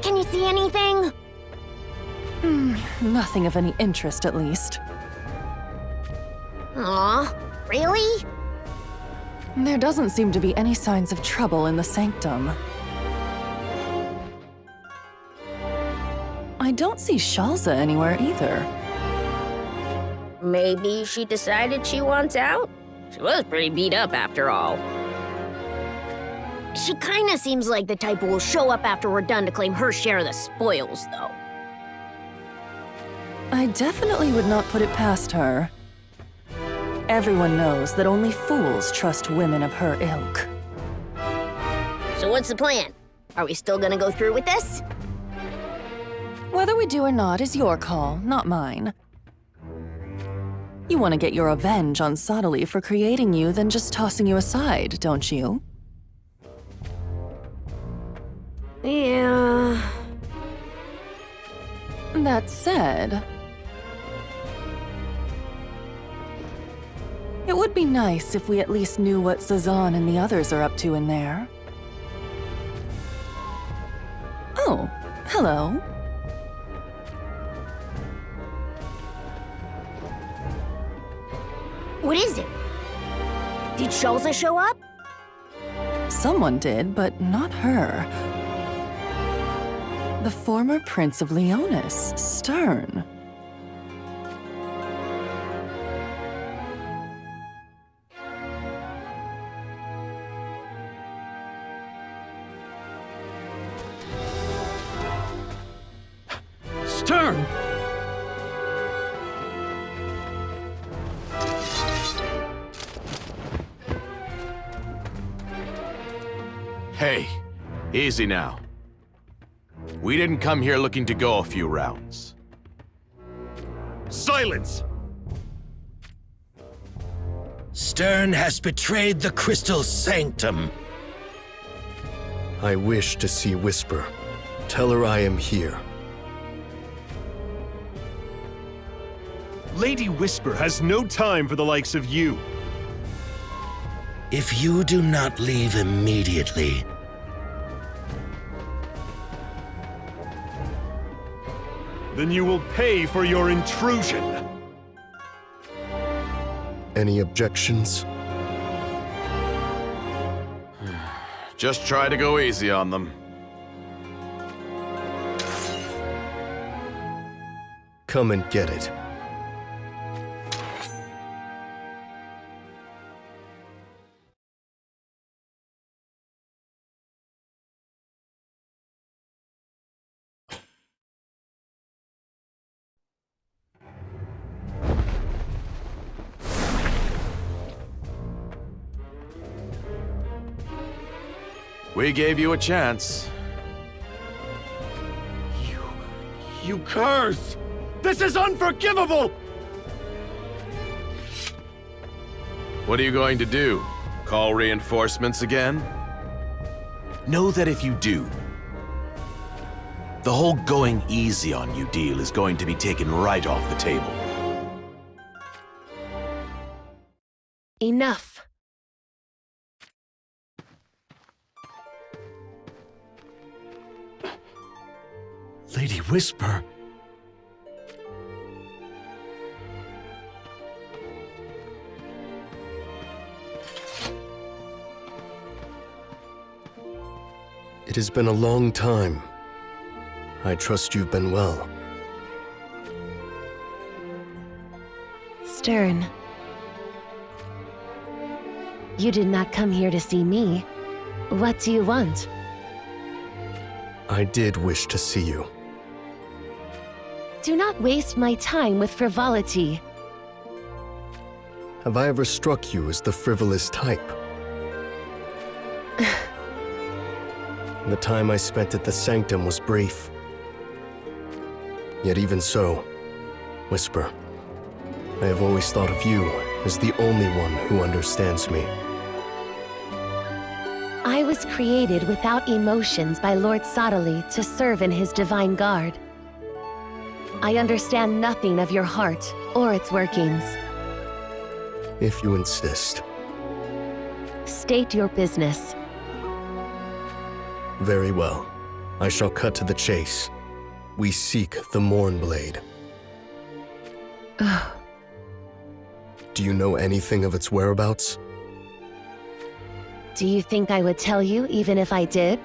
Can you see anything? Nothing of any interest, at least. Aw, really? There doesn't seem to be any signs of trouble in the sanctum. I don't see Shalza anywhere either. Maybe she decided she wants out? She was pretty beat up after all. She kinda seems like the type who will show up after we're done to claim her share of the spoils, though. I definitely would not put it past her. Everyone knows that only fools trust women of her ilk. So what's the plan? Are we still gonna go through with this? Whether we do or not is your call, not mine. You want to get your revenge on Sodali for creating you, then just tossing you aside, don't you? Yeah. That said, it would be nice if we at least knew what Zazan and the others are up to in there. Oh, hello. What is it? Did Shalza show up? Someone did, but not her. The former Prince of Leonis, Stern. Stern! Hey, easy now. We didn't come here looking to go a few rounds. Silence! Stern has betrayed the Crystal Sanctum. I wish to see Whisper. Tell her I am here. Lady Whisper has no time for the likes of you. If you do not leave immediately, then you will pay for your intrusion. Any objections? Just try to go easy on them. Come and get it. We gave you a chance. you curse! This is unforgivable! What are you going to do? Call reinforcements again? Know that if you do, the whole going easy on you deal is going to be taken right off the table. Enough. Lady Whisper. It has been a long time. I trust you've been well. Stern. You did not come here to see me. What do you want? I did wish to see you. Do not waste my time with frivolity. Have I ever struck you as the frivolous type? The time I spent at the Sanctum was brief. Yet even so, Whisper, I have always thought of you as the only one who understands me. I was created without emotions by Lord Sodali to serve in his divine guard. I understand nothing of your heart or its workings. If you insist. State your business. Very well. I shall cut to the chase. We seek the Mournblade. Do you know anything of its whereabouts? Do you think I would tell you even if I did?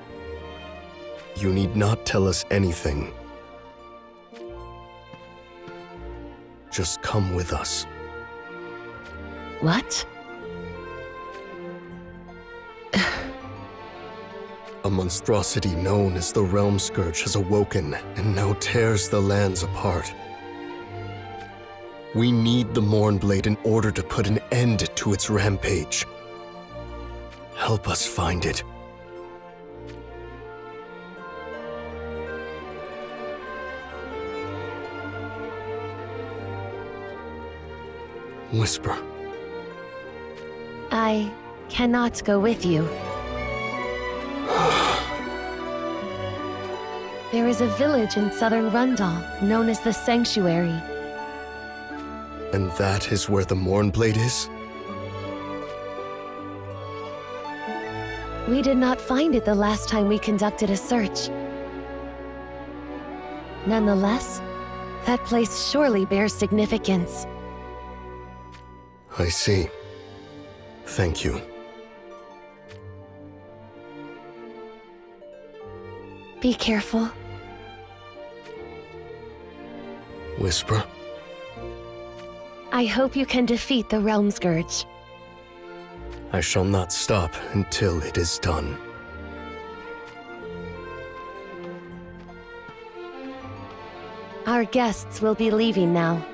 You need not tell us anything. Just come with us. What? A monstrosity known as the Realm Scourge has awoken and now tears the lands apart. We need the Mournblade in order to put an end to its rampage. Help us find it. Whisper. I cannot go with you. There is a village in southern Rundal known as the Sanctuary. And that is where the Mournblade is? We did not find it the last time we conducted a search. Nonetheless, that place surely bears significance. I see. Thank you. Be careful. Whisper. I hope you can defeat the Realm Scourge. I shall not stop until it is done. Our guests will be leaving now.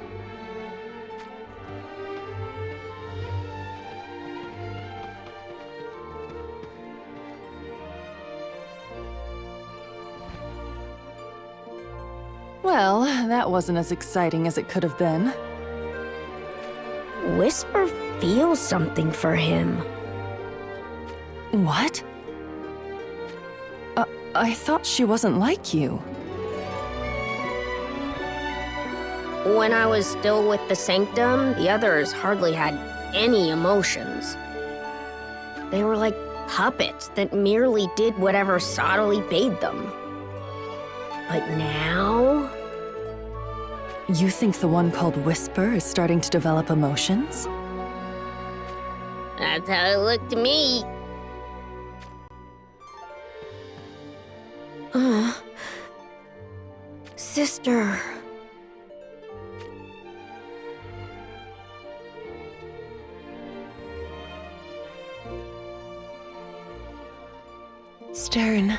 Well, that wasn't as exciting as it could have been. Whisper feels something for him. What? I thought she wasn't like you. When I was still with the Sanctum, the others hardly had any emotions. They were like puppets that merely did whatever Sodali bade them. But now... You think the one called Whisper is starting to develop emotions? That's how it looked to me. Sister... Stern.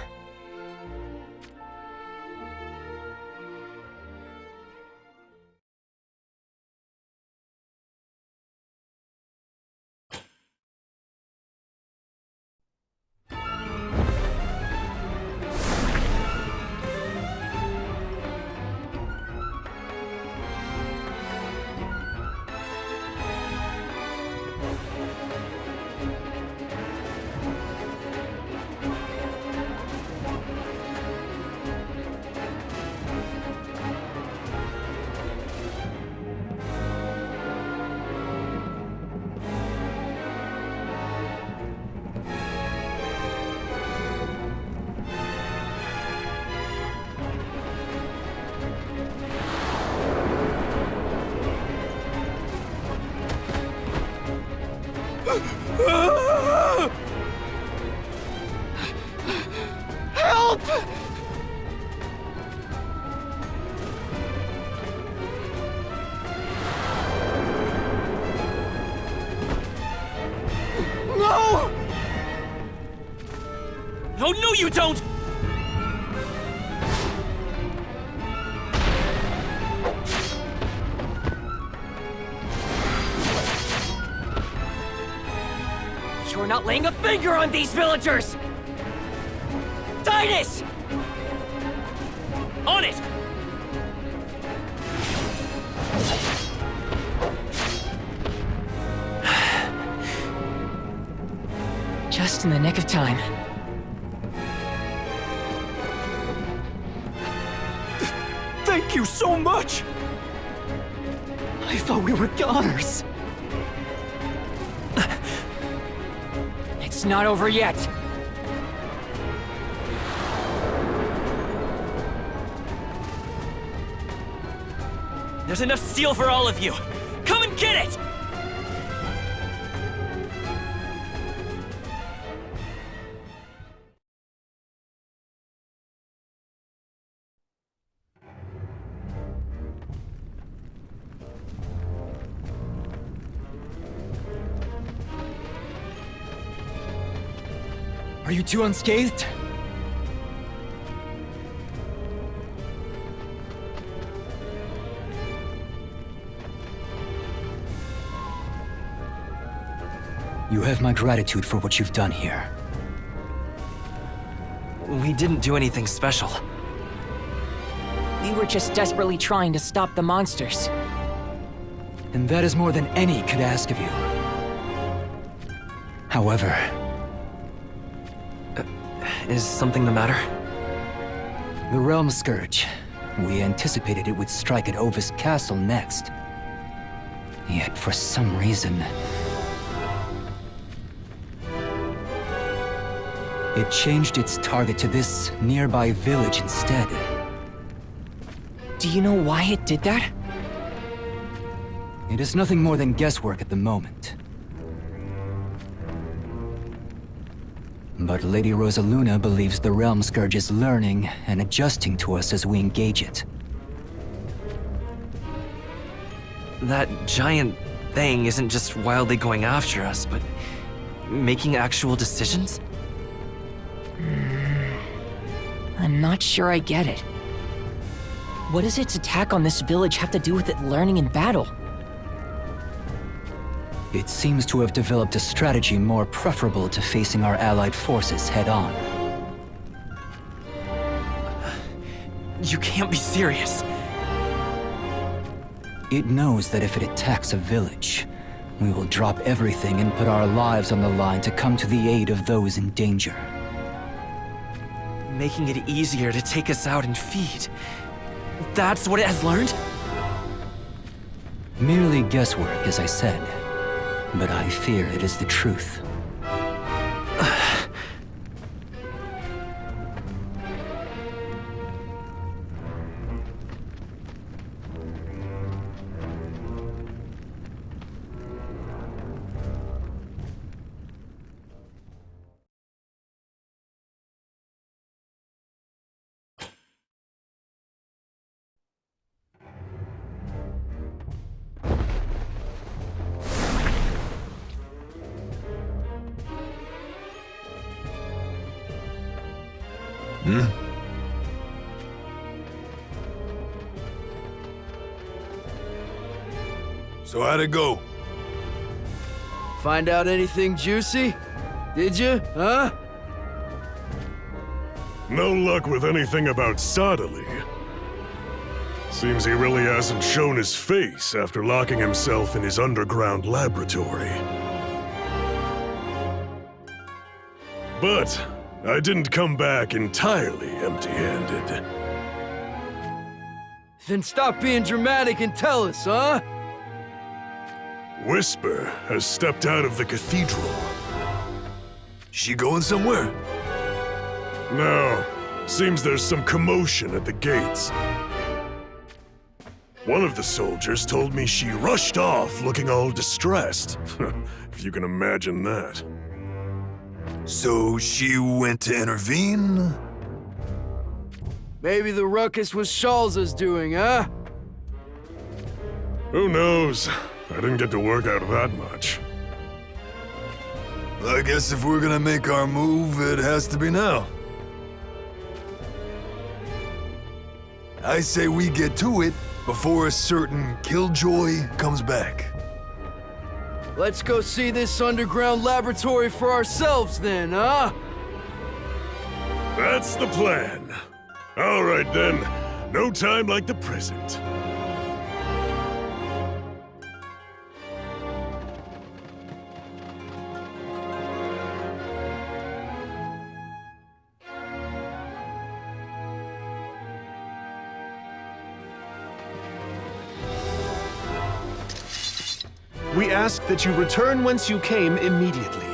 Help! No! Oh, no, you don't! not laying a finger on these villagers! Titus! On it! Just in the nick of time. Thank you so much! I thought we were goners. It's not over yet. There's enough steel for all of you. Come and get it! Are you two unscathed? You have my gratitude for what you've done here. We didn't do anything special. We were just desperately trying to stop the monsters. And that is more than any could ask of you. However... Is something the matter? The Realm Scourge. We anticipated it would strike at Ovis Castle next. Yet for some reason... it changed its target to this nearby village instead. Do you know why it did that? It is nothing more than guesswork at the moment. But Lady Rosaluna believes the Realm Scourge is learning and adjusting to us as we engage it. That giant thing isn't just wildly going after us, but making actual decisions? I'm not sure I get it. What does its attack on this village have to do with it learning in battle? It seems to have developed a strategy more preferable to facing our allied forces head-on. You can't be serious. It knows that if it attacks a village, we will drop everything and put our lives on the line to come to the aid of those in danger. Making it easier to take us out and feed. That's what it has learned? Merely guesswork, as I said. But I fear it is the truth. So how'd it go? Find out anything juicy? Did you, huh? No luck with anything about Sadali. Seems he really hasn't shown his face after locking himself in his underground laboratory. But I didn't come back entirely empty-handed. Then stop being dramatic and tell us, huh? Whisper has stepped out of the cathedral. She going somewhere? No. Seems there's some commotion at the gates. One of the soldiers told me she rushed off looking all distressed. If you can imagine that. So she went to intervene? Maybe the ruckus was Shalza's doing, huh? Who knows? I didn't get to work out that much. I guess if we're gonna make our move, it has to be now. I say we get to it before a certain Killjoy comes back. Let's go see this underground laboratory for ourselves then, huh? That's the plan. All right then. No time like the present. We ask that you return whence you came immediately.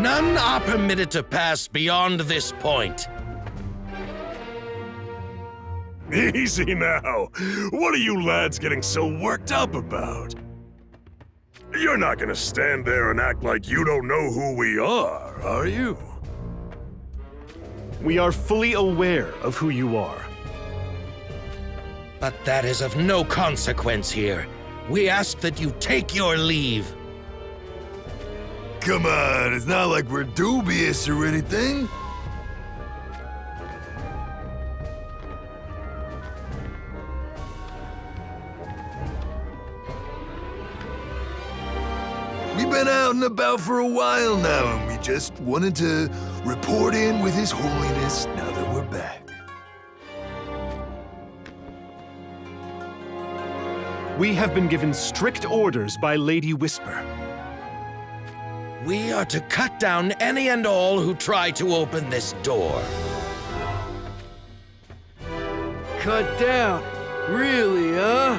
None are permitted to pass beyond this point. Easy now. What are you lads getting so worked up about? You're not gonna stand there and act like you don't know who we are you? We are fully aware of who you are. But that is of no consequence here. We ask that you take your leave. Come on, it's not like we're dubious or anything. We've been out and about for a while now, and we just wanted to report in with His Holiness now that we're back. We have been given strict orders by Lady Whisper. We are to cut down any and all who try to open this door. Cut down? Really, huh?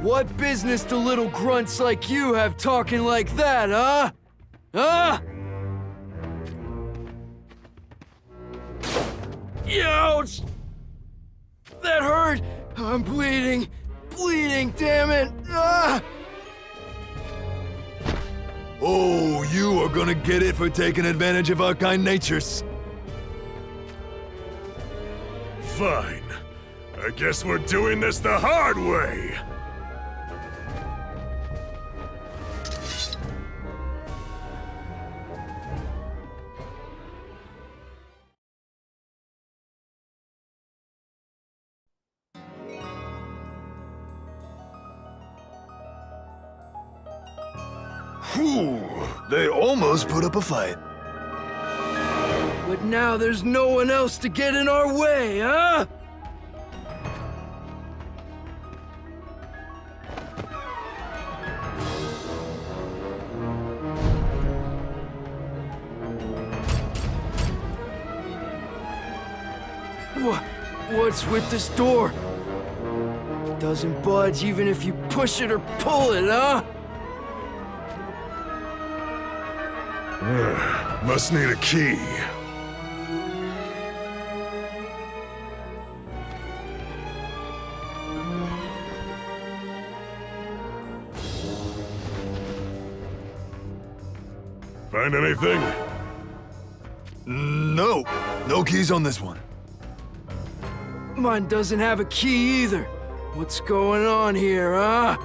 What business do little grunts like you have talking like that, huh? Huh? Ouch! That hurt! I'm bleeding! Bleeding, damn it! Ah! Oh, you are gonna get it for taking advantage of our kind natures. Fine. I guess we're doing this the hard way. Whew, they almost put up a fight. But now there's no one else to get in our way, huh? What's with this door? Doesn't budge even if you push it or pull it, huh? Must need a key. Find anything? No. No keys on this one. Mine doesn't have a key either. What's going on here, huh?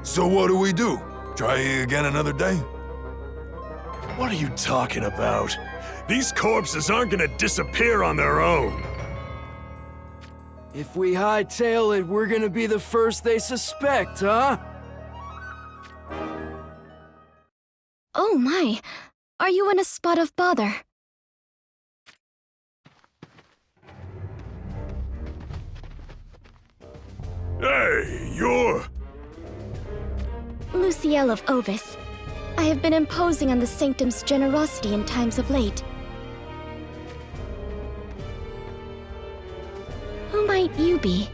So what do? Try again another day? What are you talking about? These corpses aren't gonna disappear on their own. If we hightail it, we're gonna be the first they suspect, huh? Oh my! Are you in a spot of bother? Hey, you're... Luciel of Ovis. I have been imposing on the Sanctum's generosity in times of late. Who might you be?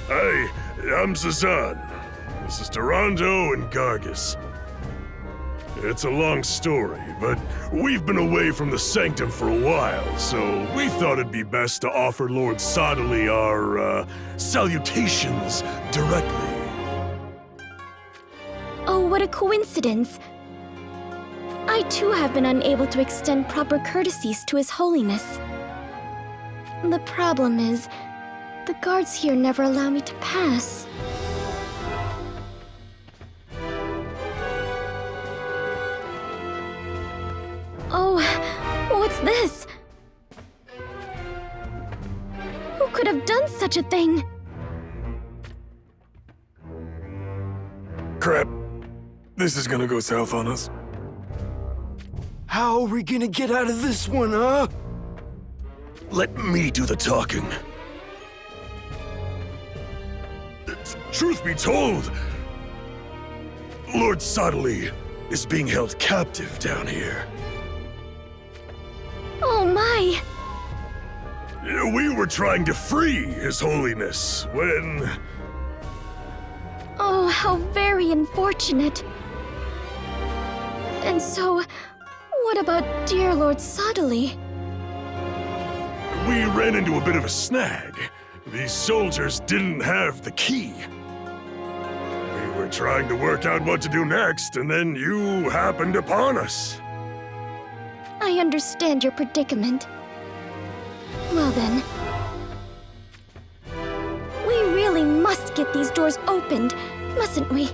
Hey, I'm Zazan. This is Durando and Gargus. It's a long story, but we've been away from the Sanctum for a while, so we thought it'd be best to offer Lord Sodley our, salutations directly. Oh, what a coincidence! I too have been unable to extend proper courtesies to His Holiness. The problem is, the guards here never allow me to pass. Oh, such a thing. Crap. This is gonna go south on us. How are we gonna get out of this one, huh? Let me do the talking. Truth be told, Lord Sottily is being held captive down here. Oh my! We were trying to free His Holiness when... Oh, how very unfortunate. And so, what about dear Lord Sottily? We ran into a bit of a snag. These soldiers didn't have the key. We were trying to work out what to do next, and then you happened upon us. I understand your predicament. Well then. We really must get these doors opened, mustn't we?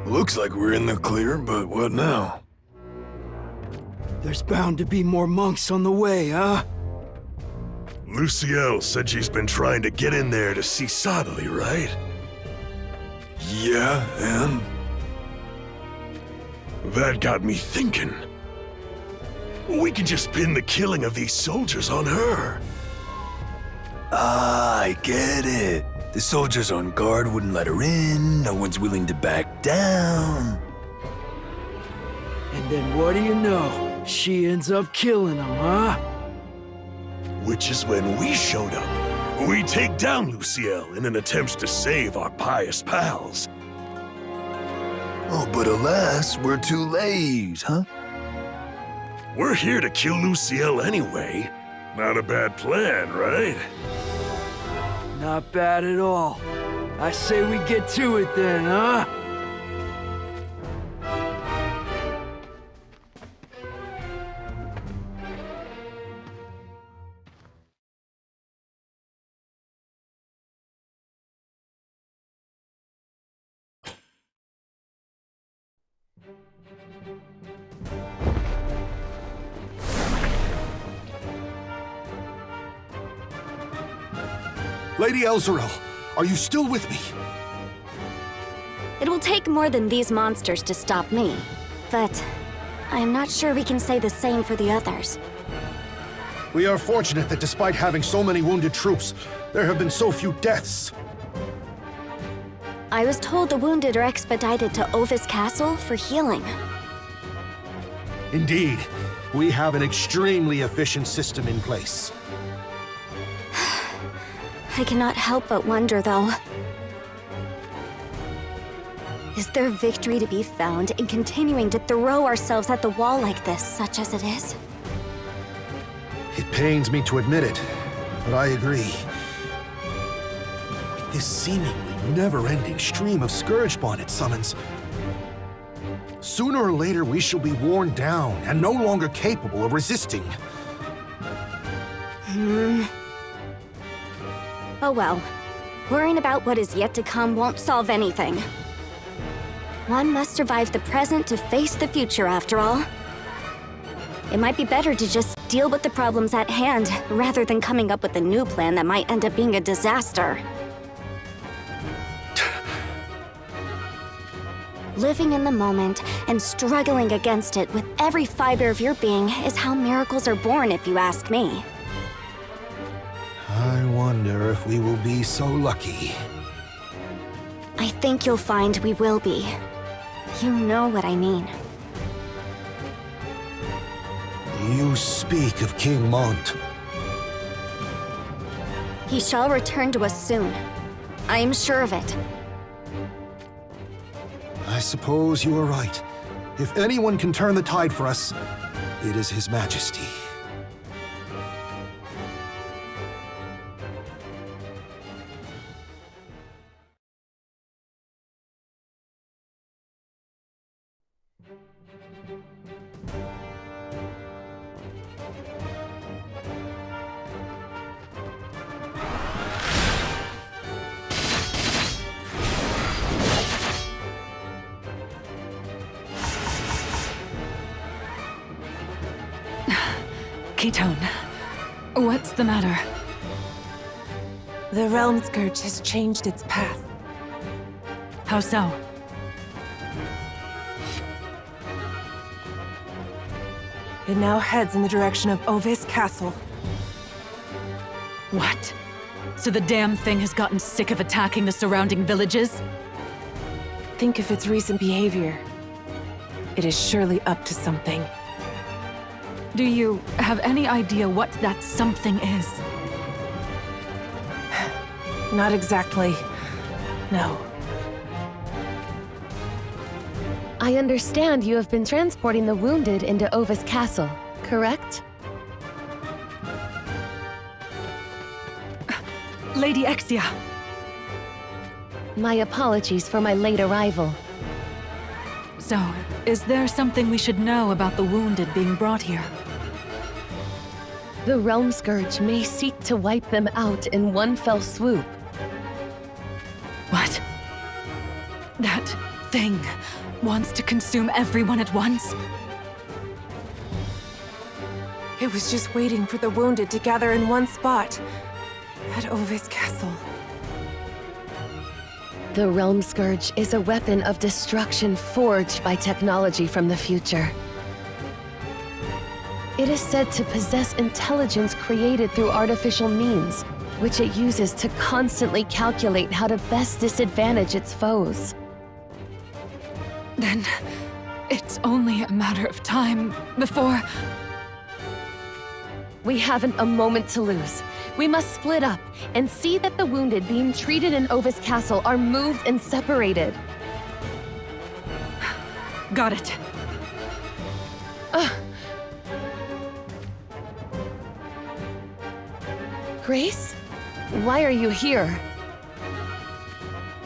Looks like we're in the clear, but what now? There's bound to be more monks on the way, huh? Lucielle said she's been trying to get in there to see Sottily, right? Yeah, and? That got me thinking. We can just pin the killing of these soldiers on her. Ah, I get it. The soldiers on guard wouldn't let her in, no one's willing to back down. And then what do you know? She ends up killing them, huh? Which is when we showed up. We take down Lucielle in an attempt to save our pious pals. Oh, but alas, we're too late, huh? We're here to kill Lucielle anyway. Not a bad plan, right? Not bad at all. I say we get to it then, huh? Lady Elzeril, are you still with me? It will take more than these monsters to stop me, but I'm not sure we can say the same for the others. We are fortunate that despite having so many wounded troops, there have been so few deaths. I was told the wounded are expedited to Ovis Castle for healing. Indeed, we have an extremely efficient system in place. I cannot help but wonder, though. Is there victory to be found in continuing to throw ourselves at the wall like this, such as it is? It pains me to admit it, but I agree. With this seemingly never-ending stream of Scourge-Spawn it summons, sooner or later we shall be worn down and no longer capable of resisting. Oh well. Worrying about what is yet to come won't solve anything. One must survive the present to face the future, after all. It might be better to just deal with the problems at hand, rather than coming up with a new plan that might end up being a disaster. Living in the moment and struggling against it with every fiber of your being is how miracles are born, if you ask me. I wonder if we will be so lucky. I think you'll find we will be. You know what I mean. You speak of King Mont. He shall return to us soon. I am sure of it. I suppose you are right. If anyone can turn the tide for us, it is His Majesty. Ketone, what's the matter? The Realm Scourge has changed its path. How so? It now heads in the direction of Ovis Castle. What? So the damn thing has gotten sick of attacking the surrounding villages? Think of its recent behavior. It is surely up to something. Do you have any idea what that something is? Not exactly. No. I understand you have been transporting the wounded into Ovis Castle, correct? Lady Exia! My apologies for my late arrival. So, is there something we should know about the wounded being brought here? The Realm Scourge may seek to wipe them out in one fell swoop. What? That thing wants to consume everyone at once? It was just waiting for the wounded to gather in one spot at Ovis Castle. The Realm Scourge is a weapon of destruction forged by technology from the future. It is said to possess intelligence created through artificial means, which it uses to constantly calculate how to best disadvantage its foes. Then it's only a matter of time before... We haven't a moment to lose. We must split up and see that the wounded being treated in Ovis Castle are moved and separated. Got it. Grace? Why are you here?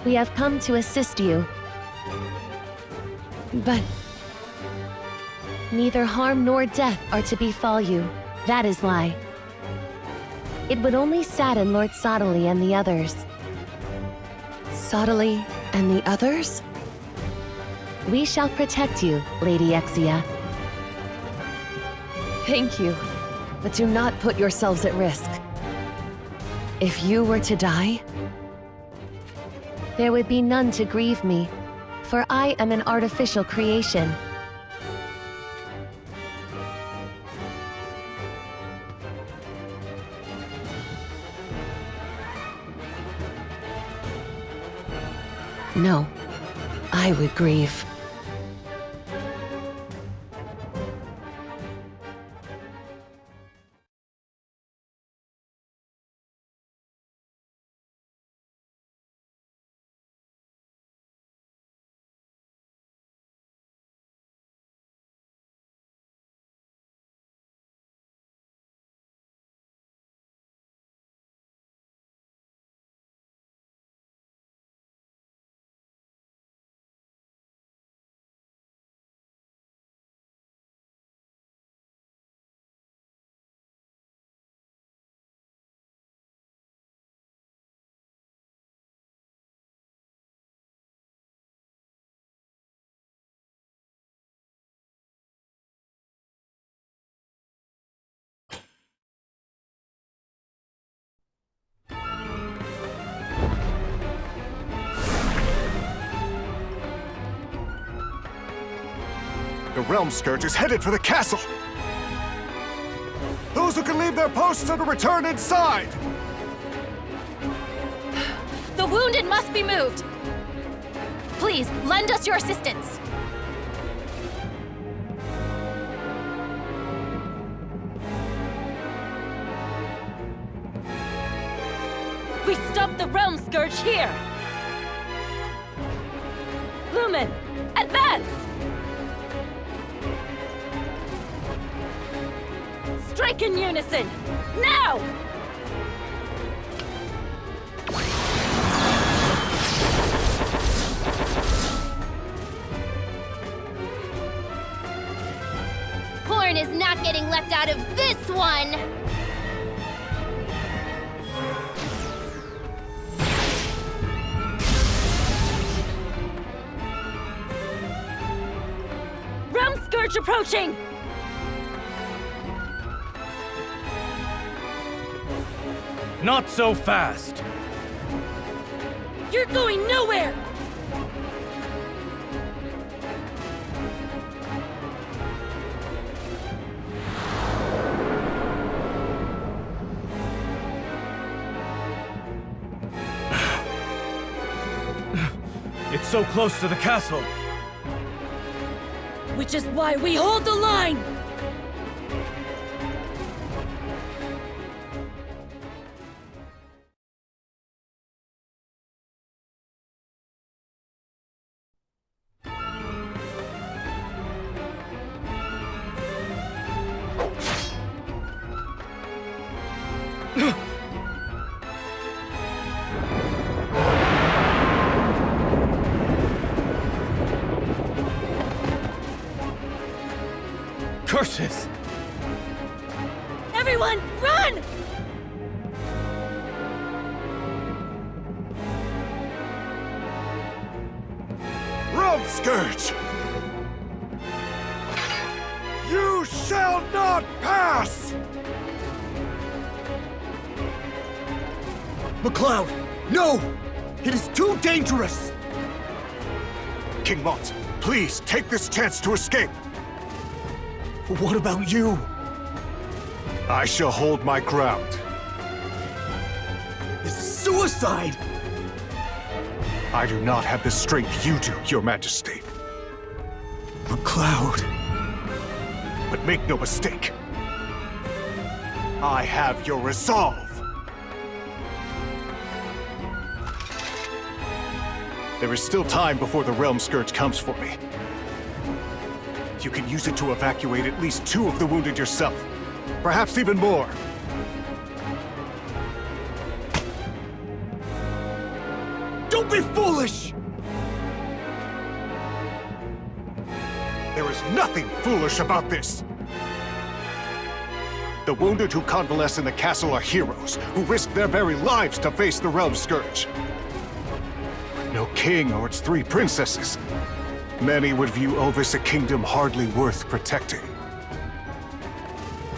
We have come to assist you. But neither harm nor death are to befall you. That is why. It would only sadden Lord Sottile and the others. Sottile and the others? We shall protect you, Lady Exia. Thank you, but do not put yourselves at risk. If you were to die, there would be none to grieve me, for I am an artificial creation. No, I would grieve. The Realm Scourge is headed for the castle! Those who can leave their posts are to return inside! The wounded must be moved! Please, lend us your assistance! We stop the Realm Scourge here! Lumen, advance! Strike in unison! Now! Horn is not getting left out of this one! Realm Scourge approaching! Not so fast! You're going nowhere! It's so close to the castle. Which is why we hold the line! Curses! Everyone, run! Realm Scourge! You shall not pass! MacLeod, no! It is too dangerous! King Mott, please take this chance to escape! What about you? I shall hold my ground. This is suicide! I do not have the strength you do, Your Majesty. MacLeod. But make no mistake. I have your resolve. There is still time before the Realm Scourge comes for me. You can use it to evacuate at least 2 of the wounded yourself. Perhaps even more. Don't be foolish! There is nothing foolish about this. The wounded who convalesce in the castle are heroes who risk their very lives to face the Realm Scourge. With no king or its 3 princesses, many would view Ovis a kingdom hardly worth protecting.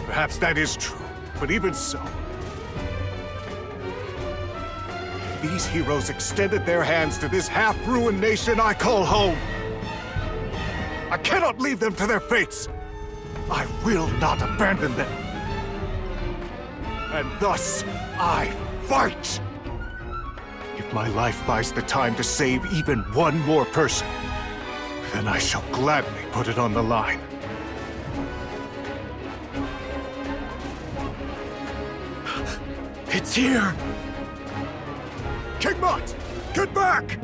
Perhaps that is true, but even so, these heroes extended their hands to this half-ruined nation I call home. I cannot leave them to their fates. I will not abandon them. And thus, I fight! If my life buys the time to save even one more person, then I shall gladly put it on the line. It's here! King Mott, get back!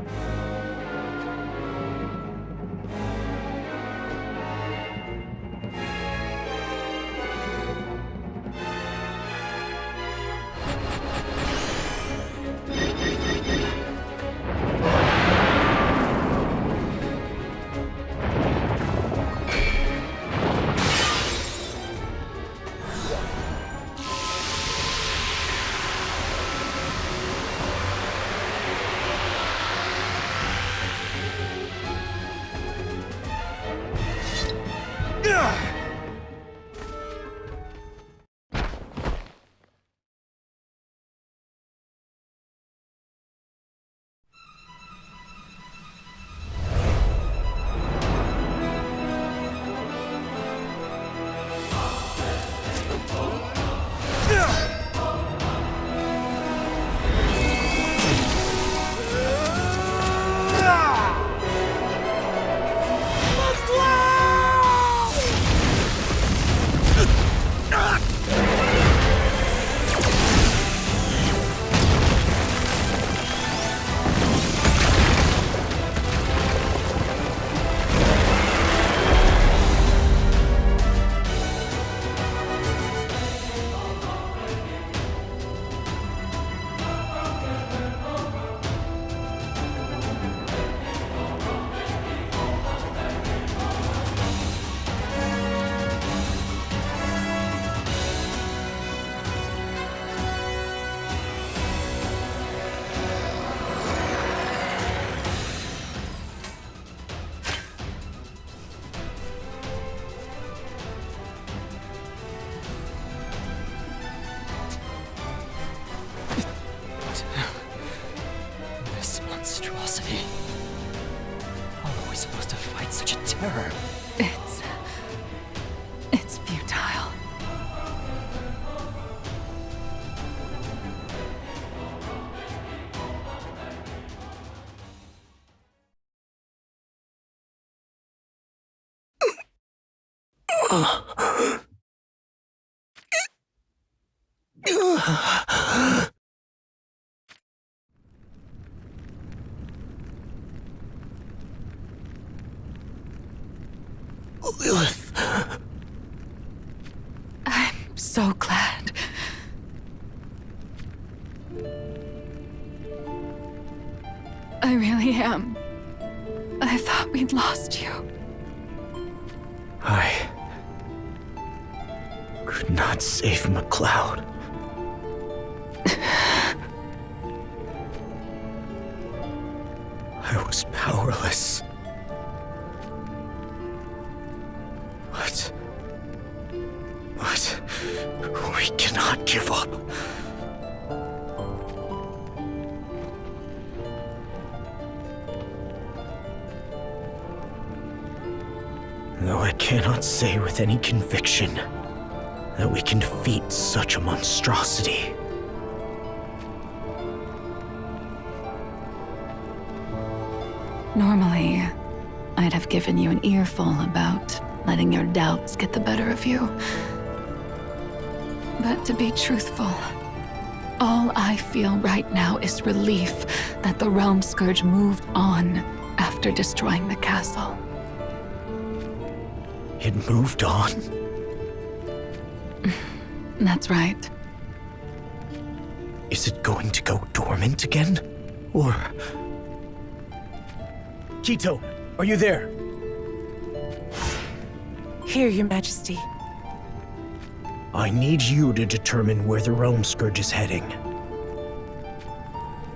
monstrosity. How are we supposed to fight such a terror? It's futile. Lilith. I'm so glad. I really am. I thought we'd lost you. I could not save MacLeod. I was powerless. But we cannot give up. Though I cannot say with any conviction that we can defeat such a monstrosity. Normally, I'd have given you an earful about letting your doubts get the better of you. But to be truthful, all I feel right now is relief that the Realm Scourge moved on after destroying the castle. It moved on? That's right. Is it going to go dormant again? Or... Quito, are you there? Here, Your Majesty. I need you to determine where the Realm Scourge is heading.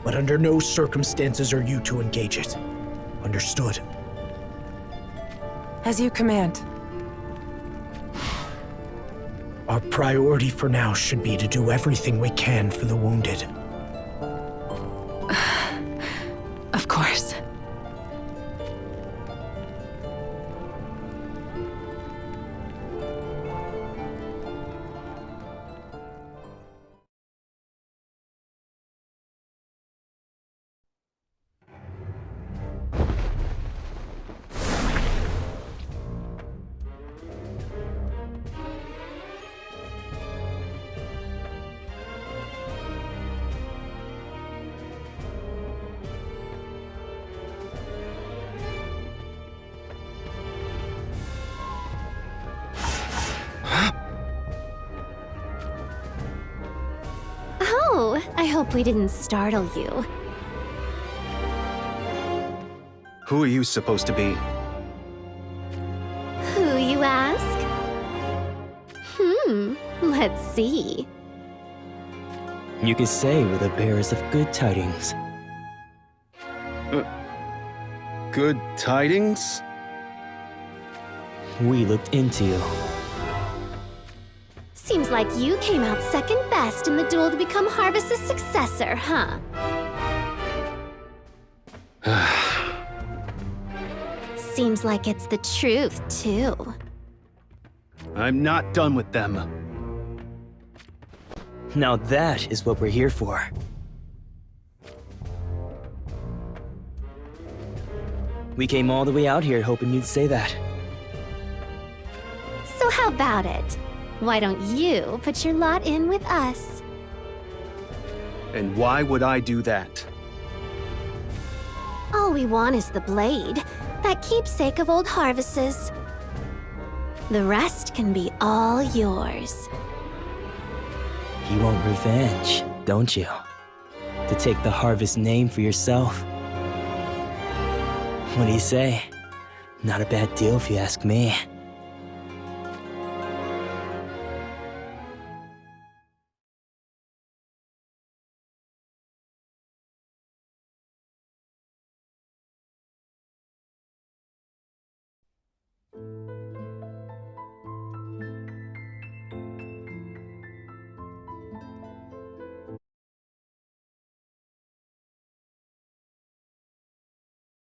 But under no circumstances are you to engage it. Understood? As you command. Our priority for now should be to do everything we can for the wounded. Of course. Oh, I hope we didn't startle you. Who are you supposed to be? Who, you ask? Let's see. You could say we're the bearers of good tidings. Good tidings? We looked into you. Seems like you came out second best in the duel to become Harvest's successor, huh? Seems like it's the truth, too. I'm not done with them. Now that is what we're here for. We came all the way out here hoping you'd say that. So how about it? Why don't you put your lot in with us? And why would I do that? All we want is the blade, that keepsake of old Harvest's. The rest can be all yours. You want revenge, don't you? To take the Harvest name for yourself. What do you say? Not a bad deal if you ask me.